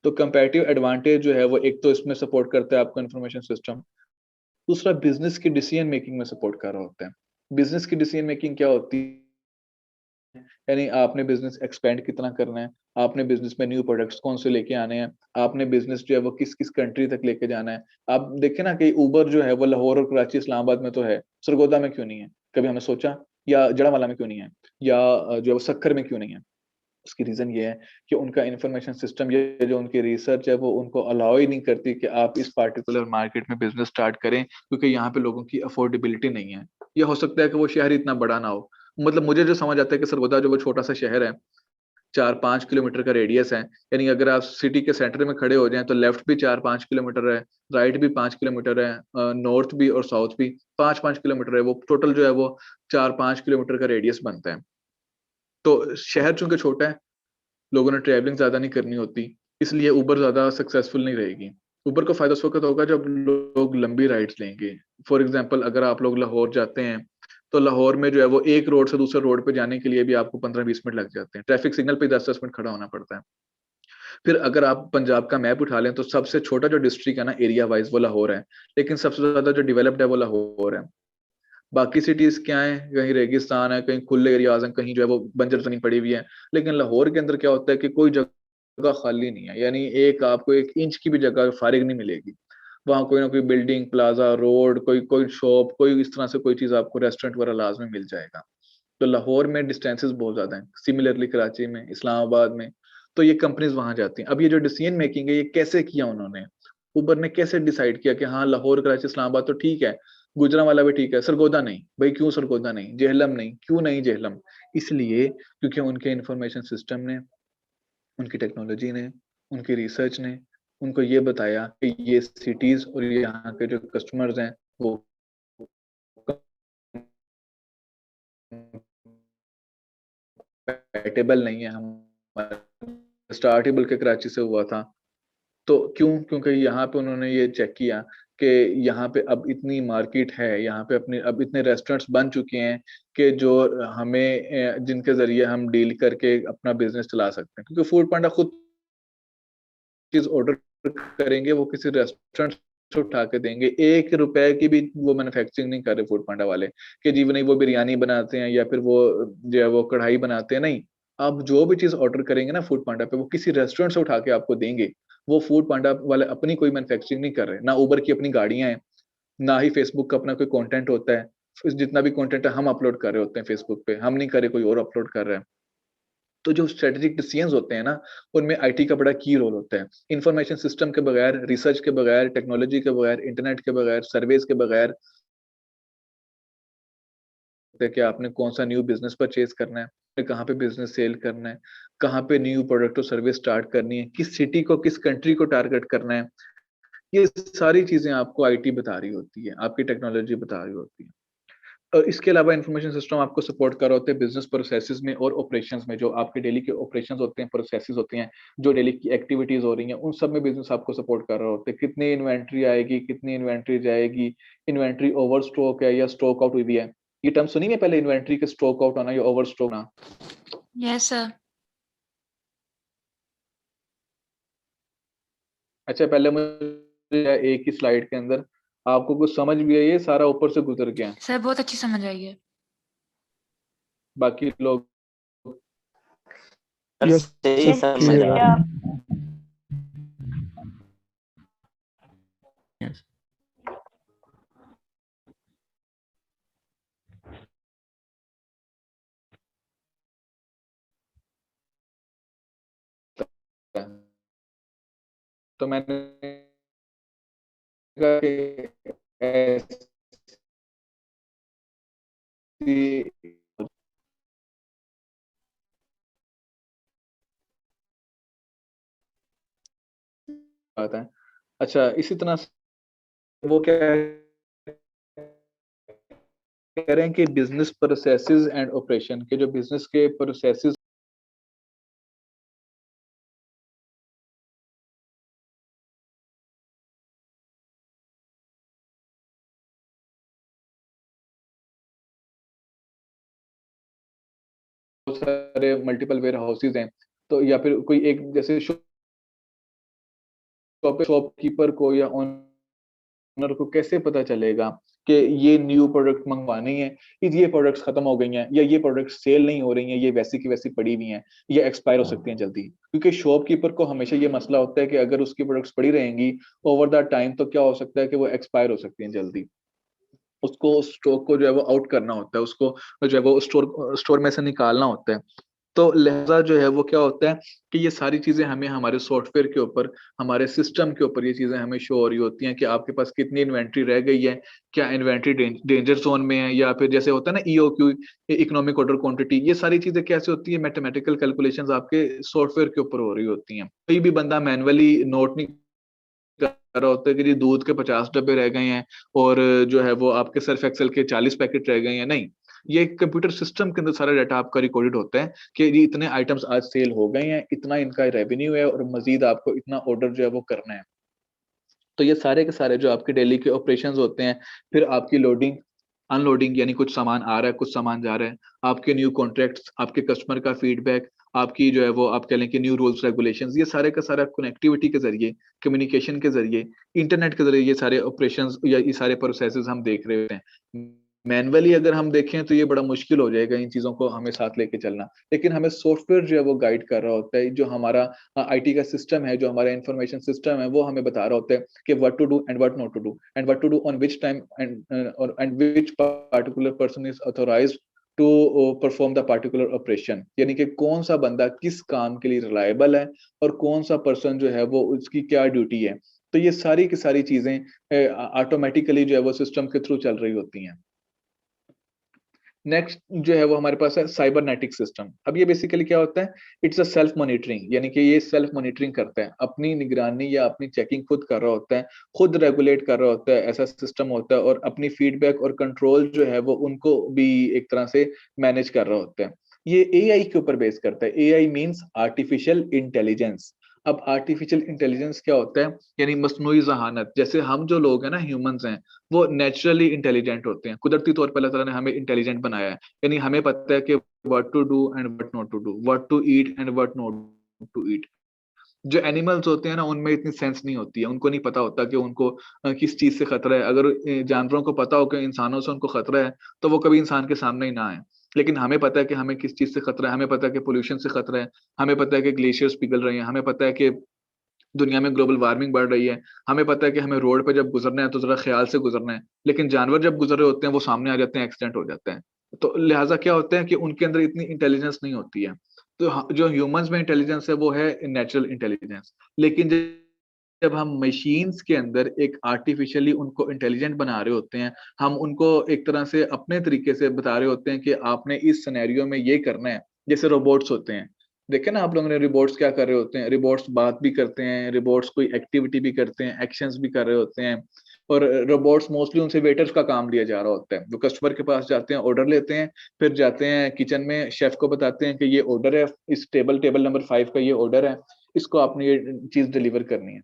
तो कंपैरेटिव एडवांटेज जो है वो एक तो इसमें सपोर्ट करता है आपका इंफॉर्मेशन सिस्टम, दूसरा बिजनेस की डिसीजन मेकिंग में सपोर्ट कर रहा होता है। बिजनेस की डिसीजन मेकिंग क्या होती है, यानी आपने बिजनेस एक्सपेंड कितना करना है, आपने बिजनेस में न्यू प्रोडक्ट्स कौन से लेके आने हैं, आपने बिजनेस जो है वो किस किस कंट्री तक लेके जाना है। आप देखें ना कि उबर जो है वो लाहौर और कराची इस्लामाबाद में तो है, सरगोदा में क्यों नहीं है? कभी हमने सोचा? या जड़ावाला में क्यों नहीं है? या जो है वो सक्खर में क्यों नहीं है? उसकी रीजन ये है कि उनका इंफॉर्मेशन सिस्टम, ये जो उनकी रिसर्च है, वो उनको अलाउ ही नहीं करती कि आप इस पार्टिकुलर मार्केट में बिजनेस स्टार्ट करें, क्योंकि यहाँ पे लोगों की अफोर्डेबिलिटी नहीं है। या हो सकता है कि वो शहर इतना बड़ा ना हो। मतलब मुझे जो समझ आता है कि सरगोदा जो वो छोटा सा शहर है, 4-5 किलोमीटर का रेडियस है, यानी अगर आप सिटी के सेंटर में खड़े हो जाएं तो लेफ्ट भी 4-5 किलोमीटर है, राइट भी 5 किलोमीटर है, नॉर्थ भी और साउथ भी 5-5 किलोमीटर है, वो टोटल जो है वो 4-5 किलोमीटर का रेडियस बनता है। तो शहर चूंकि छोटा है, लोगों ने ट्रैवलिंग ज्यादा नहीं करनी होती, इसलिए उबर ज्यादा सक्सेसफुल नहीं रहेगी। उबर को फायदा उस वक्त होगा जब लोग लंबी राइड्स लेंगे। फॉर एग्जांपल अगर आप लोग लाहौर जाते हैं, तो लाहौर में जो है वो एक रोड से दूसरे रोड पे जाने के लिए भी आपको 15-20 मिनट लग जाते हैं, ट्रैफिक सिग्नल पे 10-10 मिनट खड़ा होना पड़ता है। फिर अगर आप पंजाब का मैप उठा लें तो सबसे छोटा जो डिस्ट्रिक्ट है ना एरिया वाइज, वो लाहौर है, लेकिन सबसे ज्यादा जो डेवलप्ड है वो लाहौर है। बाकी सिटीज क्या है, कहीं रेगिस्तान है, कहीं खुले एरियाज हैं, कहीं जो है वो बंजर जमीन पड़ी हुई है। लेकिन लाहौर के अंदर क्या होता है कि कोई जगह खाली नहीं है, यानी एक आपको 1 इंच की भी जगह फारिग नहीं मिलेगी। वहां कोई ना कोई बिल्डिंग, प्लाजा, रोड, कोई कोई शॉप, कोई इस तरह से कोई चीज आपको रेस्टोरेंट वगैरह लाजमी मिल जाएगा। तो लाहौर में डिस्टेंसेस बहुत ज्यादा हैं, सिमिलरली कराची में, इस्लामाबाद में। तो ये कंपनीज वहां जाती हैं। अब ये जो डिसीजन मेकिंग है, ये कैसे किया उन्होंने, उबर ने कैसे डिसाइड किया कि हाँ लाहौर, कराची, इस्लामाबाद तो ठीक है, गुजरांवाला भी ठीक है, सरगोदा नहीं? भाई क्यों सरगोदा नहीं, जेहलम नहीं, क्यों नहीं जेहलम? इसलिए क्योंकि उनके इंफॉर्मेशन सिस्टम ने, उनकी टेक्नोलॉजी ने, उनकी रिसर्च ने उनको ये बताया कि ये सिटीज और यहाँ के जो कस्टमर्स हैं वो कंपैटिबल नहीं है। हमारा स्टार्ट ही बल्कि कराची से हुआ था। तो क्यों? क्योंकि यहाँ पे उन्होंने ये चेक किया कि यहाँ पे अब इतनी मार्केट है, यहाँ पे अपने अब इतने रेस्टोरेंट्स बन चुके हैं कि जो हमें जिनके जरिए हम डील करके अपना बिजनेस चला सकते हैं। क्योंकि फूड पांडा खुद चीज ऑर्डर करेंगे, वो किसी रेस्टोरेंट से उठा के देंगे, 1 रुपए की भी वो मैन्युफैक्चरिंग नहीं कर रहे फूड पांडा वाले कि जी नहीं वो बिरयानी बनाते हैं या फिर वो जो है वो कढ़ाई बनाते हैं। नहीं, आप जो भी चीज ऑर्डर करेंगे ना फूड पांडा पे, वो किसी रेस्टोरेंट से उठा के आपको देंगे। वो फूड पांडा वाले अपनी कोई मैन्युफैक्चरिंग नहीं कर रहे, ना उबर की अपनी गाड़ियां हैं, ना ही फेसबुक का अपना कोई कंटेंट होता है। जितना भी कंटेंट है हम अपलोड कर रहे होते हैं फेसबुक पे, हम नहीं कर रहे, कोई और अपलोड कर रहा है। तो जो स्ट्रेटेजिक डिसीजंस होते हैं ना, उनमें आईटी का बड़ा की रोल होता है। इंफॉर्मेशन सिस्टम के बगैर, रिसर्च के बगैर, टेक्नोलॉजी के बगैर, इंटरनेट के बगैर, सर्वेज के बगैर, कि आपने कौन सा न्यू बिजनेस परचेज करना है, कहाँ पे बिजनेस सेल करना है, कहाँ पे न्यू प्रोडक्ट और सर्विस स्टार्ट करनी है, किस सिटी को, किस कंट्री को टारगेट करना है, ये सारी चीजें आपको आईटी बता रही होती है, आपकी टेक्नोलॉजी बता रही होती है। और इसके अलावा इंफॉर्मेशन सिस्टम आपको सपोर्ट कर रहे होते हैं बिजनेस प्रोसेसेस में और ऑपरेशंस में, जो आपके डेली के ऑपरेशंस होते हैं, प्रोसेसेस होती हैं, जो डेली की एक्टिविटीज हो रही हैं, उन सब में बिजनेस आपको सपोर्ट कर रहे होते हैं। कितनी इन्वेंट्री आएगी, कितनी इन्वेंट्री जाएगी, इन्वेंट्री ओवर स्टॉक है या स्टॉक आउट हुई भी है। ये टर्म सुनी है पहले, इन्वेंट्री के स्टॉक आउट होना या ओवर स्टॉक होना? Yes sir. अच्छा, पहले मुझे एक ही स्लाइड के अंदर आपको कुछ समझ भी है, ये सारा ऊपर से गुजर गया, सर बहुत अच्छी समझ आई है। बाकी लोग यस सही सर, समझ क्लियर आ है। Yes. तो मैंने कहा कि ऐसी बात है। अच्छा, इसी तरह से वो क्या कह रहे हैं कि बिजनेस प्रोसेसेस एंड ऑपरेशन के, जो बिजनेस के प्रोसेसेस सारे मल्टीपल वेयर हाउसेज हैं, तो या फिर कोई एक जैसे शॉपकीपर को या ओनर को कैसे पता चलेगा कि ये न्यू प्रोडक्ट मंगवानी है, ये प्रोडक्ट्स खत्म हो गई हैं, या ये प्रोडक्ट सेल नहीं हो रही हैं, ये वैसी की वैसी पड़ी हुई हैं, ये एक्सपायर हो सकती हैं जल्दी। क्योंकि शॉपकीपर को हमेशा ये मसला होता है कि अगर उसकी प्रोडक्ट्स पड़ी रहेंगी ओवर द टाइम, तो क्या हो सकता है कि वो एक्सपायर हो सकती हैं जल्दी। उसको स्टॉक को जो है वो आउट करना होता है, उसको जो है वो स्टोर में से निकालना होता है। तो लिहाजा जो है वो क्या होता है कि ये सारी चीजें हमें हमारे सॉफ्टवेयर के ऊपर, हमारे सिस्टम के ऊपर ये चीजें हमें शो हो रही होती हैं कि आपके पास कितनी इन्वेंट्री रह गई है, क्या इन्वेंट्री डेंजर जोन में है, या फिर जैसे होता है ना ईओक्यू, इकोनॉमिक ऑर्डर क्वांटिटी, ये सारी चीजें कैसे होती है, मैथमेटिकल कैलकुलेशंस आपके सॉफ्टवेयर के ऊपर हो रही होती हैं। कोई भी बंदा मैनुअली नोट नहीं कर रहा होता है कि जी दूध के 50 डब्बे रह गए हैं और जो है वो आपके सर्फ एक्सेल के 40 पैकेट रह गए हैं, नहीं। ये कंप्यूटर सिस्टम के अंदर सारा डाटा आपका रिकॉर्डेड होता है कि जी इतने आइटम्स आज सेल हो गए हैं, इतना इनका रेवेन्यू है और मजीद आपको इतना ऑर्डर जो है वो करना है। तो ये सारे के सारे जो आपके डेली के ऑपरेशंस होते हैं, फिर आपकी लोडिंग अनलोडिंग, यानी कुछ सामान आ रहा है, कुछ सामान जा रहा है, आपके न्यू कॉन्ट्रैक्ट्स, आपके कस्टमर का फीडबैक, आपकी जो है वो आप कह लें कि न्यू रूल्स रेगुलेशंस, ये सारे का सारा कनेक्टिविटी के जरिए, कम्युनिकेशन के जरिए, इंटरनेट के जरिए ये सारे ऑपरेशंस या ये सारे प्रोसेसेस हम देख रहे होते हैं। मैनुअली अगर हम देखें तो ये बड़ा मुश्किल हो जाएगा इन चीजों को हमें साथ लेके चलना, लेकिन हमें सॉफ्टवेयर जो है वो गाइड कर रहा होता है, जो हमारा आईटी का सिस्टम है, जो हमारा इंफॉर्मेशन सिस्टम है, वो हमें बता रहा होता है कि what to do and what not to do, and what to do on which time, and which particular person is authorized to perform the particular operation, यानी कि कौन सा बंदा किस काम के लिए रिलायबल है और कौन सा पर्सन जो है वो उसकी क्या ड्यूटी है। तो ये सारी की सारी चीजें ऑटोमेटिकली जो है वो सिस्टम के थ्रू चल रही होती हैं। नेक्स्ट जो है वो हमारे पास है साइबरनेटिक सिस्टम। अब ये बेसिकली क्या होता है, इट्स अ सेल्फ मॉनिटरिंग, यानी कि ये सेल्फ मॉनिटरिंग करता है, अपनी निगरानी या अपनी चेकिंग खुद कर रहा होता है, खुद रेगुलेट कर रहा होता है, ऐसा सिस्टम होता है, और अपनी फीडबैक और कंट्रोल जो है वो उनको भी एक तरह से मैनेज कर रहा होता है। ये एआई के ऊपर बेस करता है। AI means artificial intelligence. अब आर्टिफिशियल इंटेलिजेंस क्या होता है, यानी मस्नूई जहानत। जैसे हम जो लोग हैं ना, ह्यूमंस हैं, वो नेचुरली इंटेलिजेंट होते हैं, कुदरती तौर पर अल्लाह ताला ने हमें इंटेलिजेंट बनाया है, यानी हमें पता है कि what to do and what not to do, what to eat and what not to eat. जो एनिमल्स होते हैं ना, उनमें इतनी सेंस नहीं होती है, उनको नहीं पता होता कि उनको किस चीज से खतरा है। अगर जानवरों को पता हो कि इंसानों से उनको खतरा है, तो वो कभी इंसान के सामने ही ना आए। लेकिन हमें पता है कि हमें किस चीज से खतरा है, हमें पता है कि पोल्यूशन से खतरा है, हमें पता है कि ग्लेशियर्स पिघल रहे हैं, हमें पता है कि दुनिया में ग्लोबल वार्मिंग बढ़ रही है, हमें पता है कि हमें रोड पे जब गुजरना है तो जरा ख्याल से गुजरना है, लेकिन जानवर जब गुजर रहे होते हैं वो सामने आ जाते हैं, एक्सीडेंट हो जाते हैं। तो लिहाजा क्या होता है कि उनके अंदर इतनी इंटेलिजेंस नहीं होती है। तो जो ह्यूमंस में इंटेलिजेंस है वो है नेचुरल इंटेलिजेंस। लेकिन जब हम मशीन्स के अंदर एक आर्टिफिशियली उनको इंटेलिजेंट बना रहे होते हैं, हम उनको एक तरह से अपने तरीके से बता रहे होते हैं कि आपने इस सिनेरियो में ये करना है। जैसे रोबोट्स होते हैं, देखे ना आप लोगों ने रोबोट्स क्या कर रहे होते हैं, रोबोट्स बात भी करते हैं, रोबोट्स कोई एक्टिविटी भी करते हैं, एक्शंस भी कर रहे होते हैं। और रोबोट्स मोस्टली उनसे वेटर्स का काम लिया जा रहा होता है, वो कस्टमर के पास जाते हैं, ऑर्डर लेते हैं, फिर जाते हैं किचन में, शेफ को बताते हैं कि ये ऑर्डर है, इस टेबल नंबर 5 का ये ऑर्डर है, इसको आपने ये चीज डिलीवर करनी है।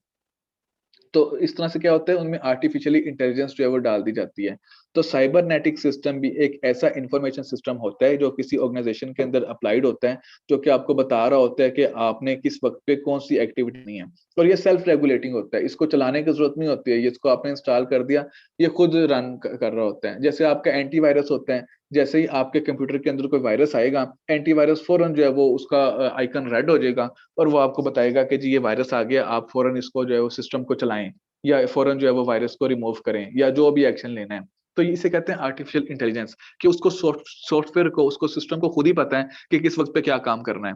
तो इस तरह से क्या होता है, उनमें आर्टिफिशियली इंटेलिजेंस जो है वो डाल दी जाती है। तो साइबरनेटिक सिस्टम भी एक ऐसा इंफॉर्मेशन सिस्टम होता है जो किसी ऑर्गेनाइजेशन के अंदर अप्लाइड होता है, जो कि आपको बता रहा होता है कि आपने किस वक्त पे कौन सी एक्टिविटी नहीं है। और ये सेल्फ रेगुलेटिंग होता है, इसको चलाने की जरूरत नहीं होती है, ये इसको आपने इंस्टॉल कर दिया, ये खुद रन कर रहा होता है। जैसे आपका एंटीवायरस होता है, जैसे ही आपके कंप्यूटर के अंदर कोई वायरस आएगा, एंटीवायरस फौरन जो है वो उसका आइकन रेड हो जाएगा और वो आपको बताएगा कि जी ये वायरस आ गया, आप फौरन इसको जो है वो सिस्टम को चलाएं, या फौरन जो है वो वायरस को रिमूव करें, या जो भी एक्शन लेना है। तो इसे कहते हैं आर्टिफिशियल इंटेलिजेंस, कि उसको सॉफ्टवेयर को, उसको सिस्टम को खुद ही पता है कि किस वक्त पे क्या काम करना है।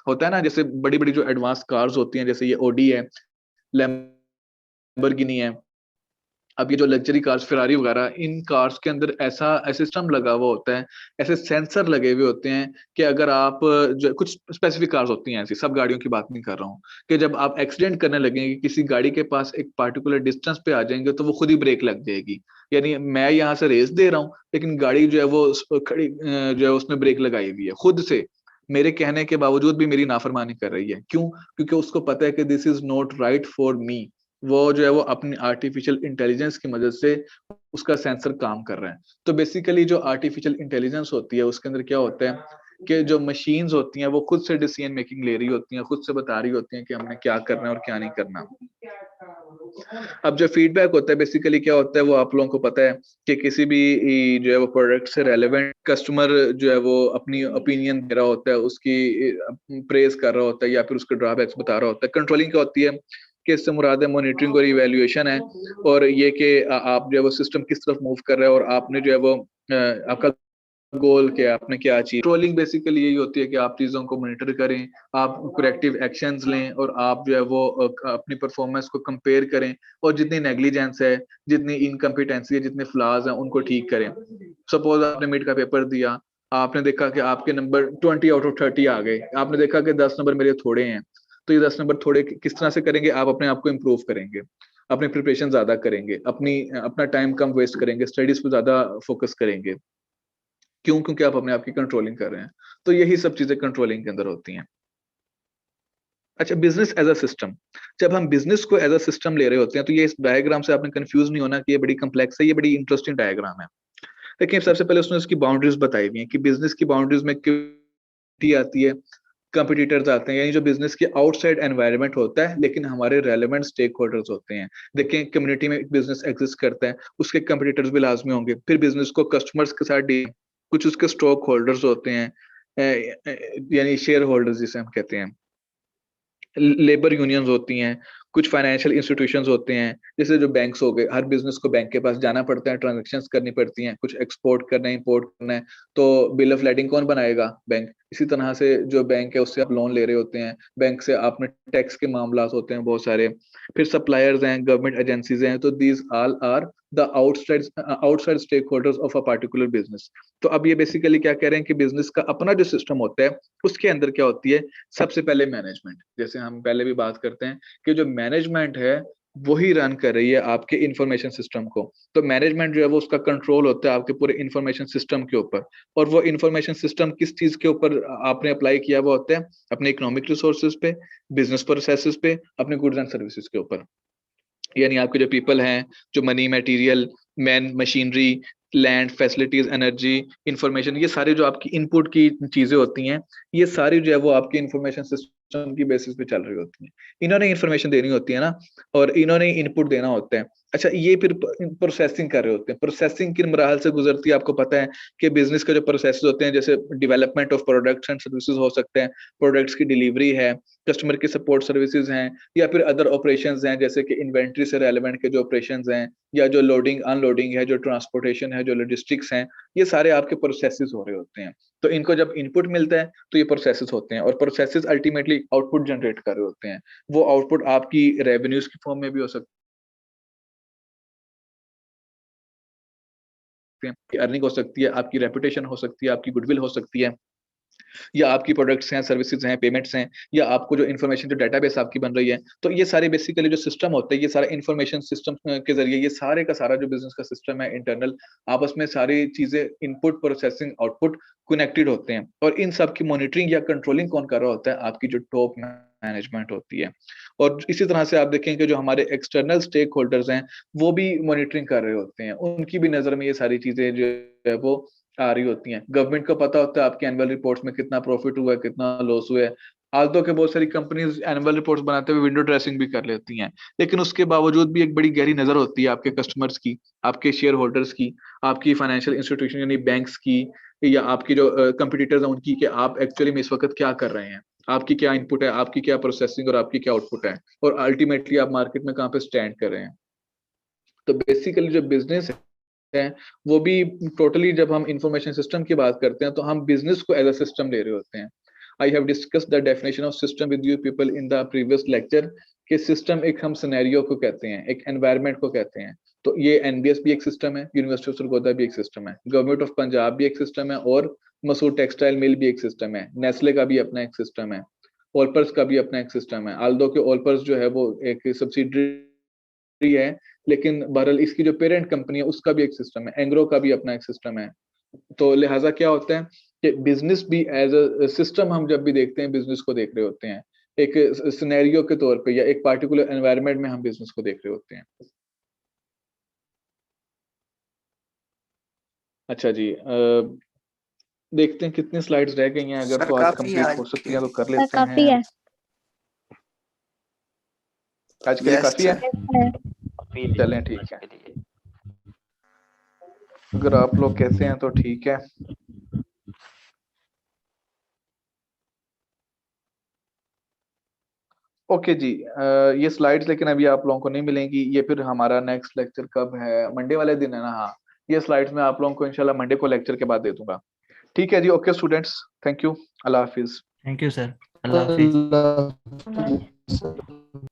होता है ना, जैसे बड़ी बड़ी जो एडवांस कार्स होती हैं, जैसे ये ऑडी है, लैम्बोर्गिनी है, अब ये जो लग्जरी कार्स फेरारी वगैरह, इन कार्स के अंदर ऐसा सिस्टम लगा हुआ होता है, ऐसे सेंसर लगे हुए होते हैं कि अगर आप जो कुछ स्पेसिफिक कार्स होती हैं ऐसी, सब गाड़ियों की बात नहीं कर रहा हूँ, कि जब आप एक्सीडेंट करने लगेंगे, किसी गाड़ी के पास एक पार्टिकुलर डिस्टेंस पे आ जाएंगे तो वो खुद ही ब्रेक लग जाएगी। यानी मैं यहाँ से रेस दे रहा हूँ, लेकिन गाड़ी जो है वो खड़ी जो है उसने ब्रेक लगाई हुई है खुद से, मेरे कहने के बावजूद भी मेरी नाफरमानी कर रही है। क्यों? क्योंकि उसको पता है कि this is not right for me. वो जो है वो अपनी आर्टिफिशियल इंटेलिजेंस की मदद से उसका सेंसर काम कर रहा है। तो बेसिकली जो आर्टिफिशियल इंटेलिजेंस होती है उसके अंदर क्या होता है कि जो मशीन्स होती हैं वो खुद से डिसीजन मेकिंग ले रही होती हैं, खुद से बता रही होती हैं कि हमने क्या करना है और क्या नहीं करना। अब जो फीडबैक होता है बेसिकली क्या होता है, वो आप लोगों को पता है कि किसी भी जो है वो प्रोडक्ट से रेलेवेंट कस्टमर जो है वो अपनी ओपिनियन दे रहा होता है, उसकी प्रेज कर रहा होता है या फिर उसके ड्रॉबैक्स बता रहा होता है। कंट्रोलिंग क्या होती है कि इससे मुराद है मॉनिटरिंग और इवैल्यूएशन है, और ये कि आप जो है वो सिस्टम किस तरफ मूव कर रहे हैं और आपने जो है वो आपका गोल क्या, आपने क्या अचीव। ट्रोलिंग बेसिकली यही होती है कि आप चीजों को मॉनिटर करें, आप करेक्टिव एक्शंस लें और आप जो है वो अपनी परफॉर्मेंस को कंपेयर करें, और जितनी नेग्लिजेंस है, जितनी इनकम्पिटेंसी है, जितने फ्लॉज हैं उनको ठीक करें। सपोज आपने मिड का पेपर दिया, आपने देखा कि आपके नंबर 20 आउट ऑफ 30 आ गए, आपने देखा कि 10 नंबर मेरे थोड़े हैं, तो ये 10 नंबर थोड़े किस तरह से करेंगे, आप अपने आप को इम्प्रूव करेंगे, अपनी प्रिपरेशन ज्यादा करेंगे, अपना टाइम कम वेस्ट करेंगे, स्टडीज पे ज्यादा फोकस करेंगे। क्यों? क्योंकि आप अपने आप की कंट्रोलिंग कर रहे हैं। तो यही सब चीजें कंट्रोलिंग के अंदर होती हैं। अच्छा, बिजनेस एज अ सिस्टम, जब हम बिजनेस को एज अ सिस्टम ले रहे होते हैं तो ये इस डायग्राम से आपने कंफ्यूज नहीं होना कि ये बड़ी कम्प्लेक्स है, ये बड़ी इंटरेस्टिंग डायग्राम है। लेकिन सबसे पहले उसने उसकी बाउंड्रीज बताई हुई हैं कि बिजनेस की बाउंड्रीज में क्यों आती है, कंपटीटर्स आते हैं, यानी जो बिजनेस के आउटसाइड एनवायरनमेंट होता है लेकिन हमारे रेलेवेंट स्टेक होल्डर्स होते हैं। देखें, कम्युनिटी में बिजनेस एग्जिस्ट करता है, उसके कंपटीटर्स भी लाजमी होंगे, फिर बिजनेस को कस्टमर्स के साथ डील, कुछ उसके स्टॉक होल्डर्स होते हैं, यानी शेयर होल्डर्स जिसे हम कहते हैं, लेबर यूनियंस होती हैं, कुछ फाइनेंशियल इंस्टीट्यूशंस होते हैं, जैसे जो बैंक्स हो गए, हर बिजनेस को बैंक के पास जाना पड़ता है, ट्रांजैक्शंस करनी पड़ती हैं, कुछ एक्सपोर्ट करना है, इंपोर्ट करना है, तो बिल ऑफ लेडिंग कौन बनाएगा? बैंक। इसी तरह से जो बैंक है उससे आप लोन ले रहे होते हैं, बैंक से आपने टैक्स के मामला होते हैं बहुत सारे, फिर सप्लायर्स हैं, गवर्नमेंट एजेंसीज हैं, तो these all are the outside stakeholders of a particular business. तो अब ये बेसिकली क्या कह रहे हैं कि बिजनेस का अपना जो सिस्टम होता है उसके अंदर क्या होती है, सबसे पहले मैनेजमेंट, जैसे हम पहले भी बात करते हैं कि जो मैनेजमेंट है वही रन कर रही है आपके इंफॉर्मेशन सिस्टम को। तो मैनेजमेंट जो है वो उसका कंट्रोल होता है आपके पूरे इंफॉर्मेशन सिस्टम के ऊपर, और वो इंफॉर्मेशन सिस्टम किस चीज के ऊपर आपने अप्लाई किया हुआ होता है, अपने इकोनॉमिक रिसोर्सेज पे, बिजनेस प्रोसेसेस पे, अपने गुड्स एंड सर्विसेज के ऊपर। यानी आपके जो पीपल हैं, जो money, material, man, machinery, land, facilities, energy, information, ये सारी जो आपकी इनपुट की चीजें होती हैं, ये सारी जो है वो आपकी इंफॉर्मेशन सिस्टम की बेसिस पे चल रही होती हैं। इन्होंने इंफॉर्मेशन देनी होती है ना, और इन्होंने इनपुट देना होता है। अच्छा, ये फिर प्रोसेसिंग कर रहे होते हैं। प्रोसेसिंग किन मराहल से गुजरती है आपको पता है कि बिजनेस का जो प्रोसेस होते हैं, जैसे development of products and services हो सकते हैं, प्रोडक्ट्स की डिलीवरी है, कस्टमर की सपोर्ट सर्विसेज हैं, या फिर अदर ऑपरेशंस हैं जैसे कि इन्वेंट्री से रेलेवेंट के जो ऑपरेशंस हैं, या जो लोडिंग अनलोडिंग है, जो ट्रांसपोर्टेशन है, जो लॉजिस्टिक्स हैं, ये सारे आपके प्रोसेसेस हो रहे होते हैं। तो इनको जब इनपुट मिलता है तो ये प्रोसेसेस होते हैं, और प्रोसेसेस अल्टीमेटली आउटपुट जनरेट कर रहे होते हैं। वो आउटपुट आपकी रेवेन्यूज की फॉर्म में भी हो सकते हैं, अर्निंग हो सकती है, आपकी रेपुटेशन हो सकती है, आपकी गुडविल हो सकती है, या आपकी प्रोडक्ट्स हैं, सर्विसेज हैं, पेमेंट्स हैं, या आपको जो इन्फॉर्मेशन, जो डेटाबेस आपकी बन रही है। तो ये सारे बेसिकली जो सिस्टम होता है, ये सारा इन्फॉर्मेशन सिस्टम के जरिए ये सारे का सारा जो बिजनेस का सिस्टम है इंटरनल, आपस में सारी चीजें इनपुट, प्रोसेसिंग, आउटपुट कनेक्टेड होते हैं। और इन सब की मॉनिटरिंग या कंट्रोलिंग कौन कर रहा होता है? आपकी जो टॉप मैनेजमेंट होती है। और इसी तरह से आप देखें कि जो हमारे एक्सटर्नल स्टेक होल्डर्स हैं वो भी मॉनिटरिंग कर रहे होते हैं, उनकी भी नजर में ये सारी चीजें जो है वो आ रही होती हैं। गवर्नमेंट को पता होता है आपके एनुअल रिपोर्ट्स में कितना प्रॉफिट हुआ है, कितना लॉस हुआ है। आल्दो के बहुत सारी कंपनीज एनुअल रिपोर्ट्स बनाते हुए विंडो ड्रेसिंग भी कर लेती हैं, लेकिन उसके बावजूद भी एक बड़ी गहरी नजर होती है आपके कस्टमर्स की, आपके शेयर होल्डर्स की, आपकी फाइनेंशियल इंस्टीट्यूशन यानी बैंक्स की, या आपकी जो कंपटीटर्स हैं उनकी, कि आप एक्चुअली में इस वक्त क्या कर रहे हैं, आपकी क्या इनपुट है, आपकी क्या प्रोसेसिंग और आपकी क्या आउटपुट है, और अल्टीमेटली आप मार्केट में कहाँ पे स्टैंड कर रहे हैं। तो बेसिकली जो बिजनेस है वो भी टोटली, जब हम इंफॉर्मेशन सिस्टम की बात करते हैं तो हम बिजनेस को एज अ सिस्टम ले रहे होते हैं। I have discuss the definition of system with you people in the previous lecture, कि सिस्टम एक हम सिनेरियो को कहते हैं, एक एनवायरनमेंट को कहते हैं। तो ये एनबीएस भी एक सिस्टम है, यूनिवर्सिटी ऑफ सरगोदा भी एक सिस्टम है, गवर्नमेंट ऑफ पंजाब भी एक सिस्टम है, और मसूर टेक्सटाइल मिल भी एक सिस्टम है, नेस्ले का भी अपना एक सिस्टम है, ओलपर्स का भी अपना एक सिस्टम है। आल्दो के ओलपर्स जो है वो एक सब्सिडरी है, लेकिन बहरहाल इसकी जो पेरेंट कंपनी है उसका भी एक सिस्टम है, एंग्रो का भी अपना एक सिस्टम है। तो लिहाजा क्या होता है कि बिजनेस भी एज अ सिस्टम, हम जब भी देखते हैं बिजनेस को देख रहे होते हैं एक सिनेरियो के तौर पे, या एक पार्टिकुलर एनवायरनमेंट में हम बिजनेस को देख रहे होते हैं। अच्छा जी, देखते हैं कितनी स्लाइड्स रह गई हैं, अगर तो आज कंप्लीट हो सकती हैं तो कर लेते काफी हैं। है। आज के लिए काफी है, है। चलें ठीक है। अगर आप लोग कैसे हैं तो ठीक है। ओके जी, ये स्लाइड्स लेकिन अभी आप लोगों को नहीं मिलेंगी, ये फिर हमारा नेक्स्ट लेक्चर कब है? मंडे वाले दिन है ना? हाँ, ये स्लाइड्स मैं आप लोगों को इंशाल्लाह मंडे को लेक्चर के बाद दे दूंगा। ठीक है जी, ओके स्टूडेंट्स, थैंक यू, अल्लाह हाफिज। थैंक यू सर, अल्लाह हाफिज। अल्लाह हाफिज।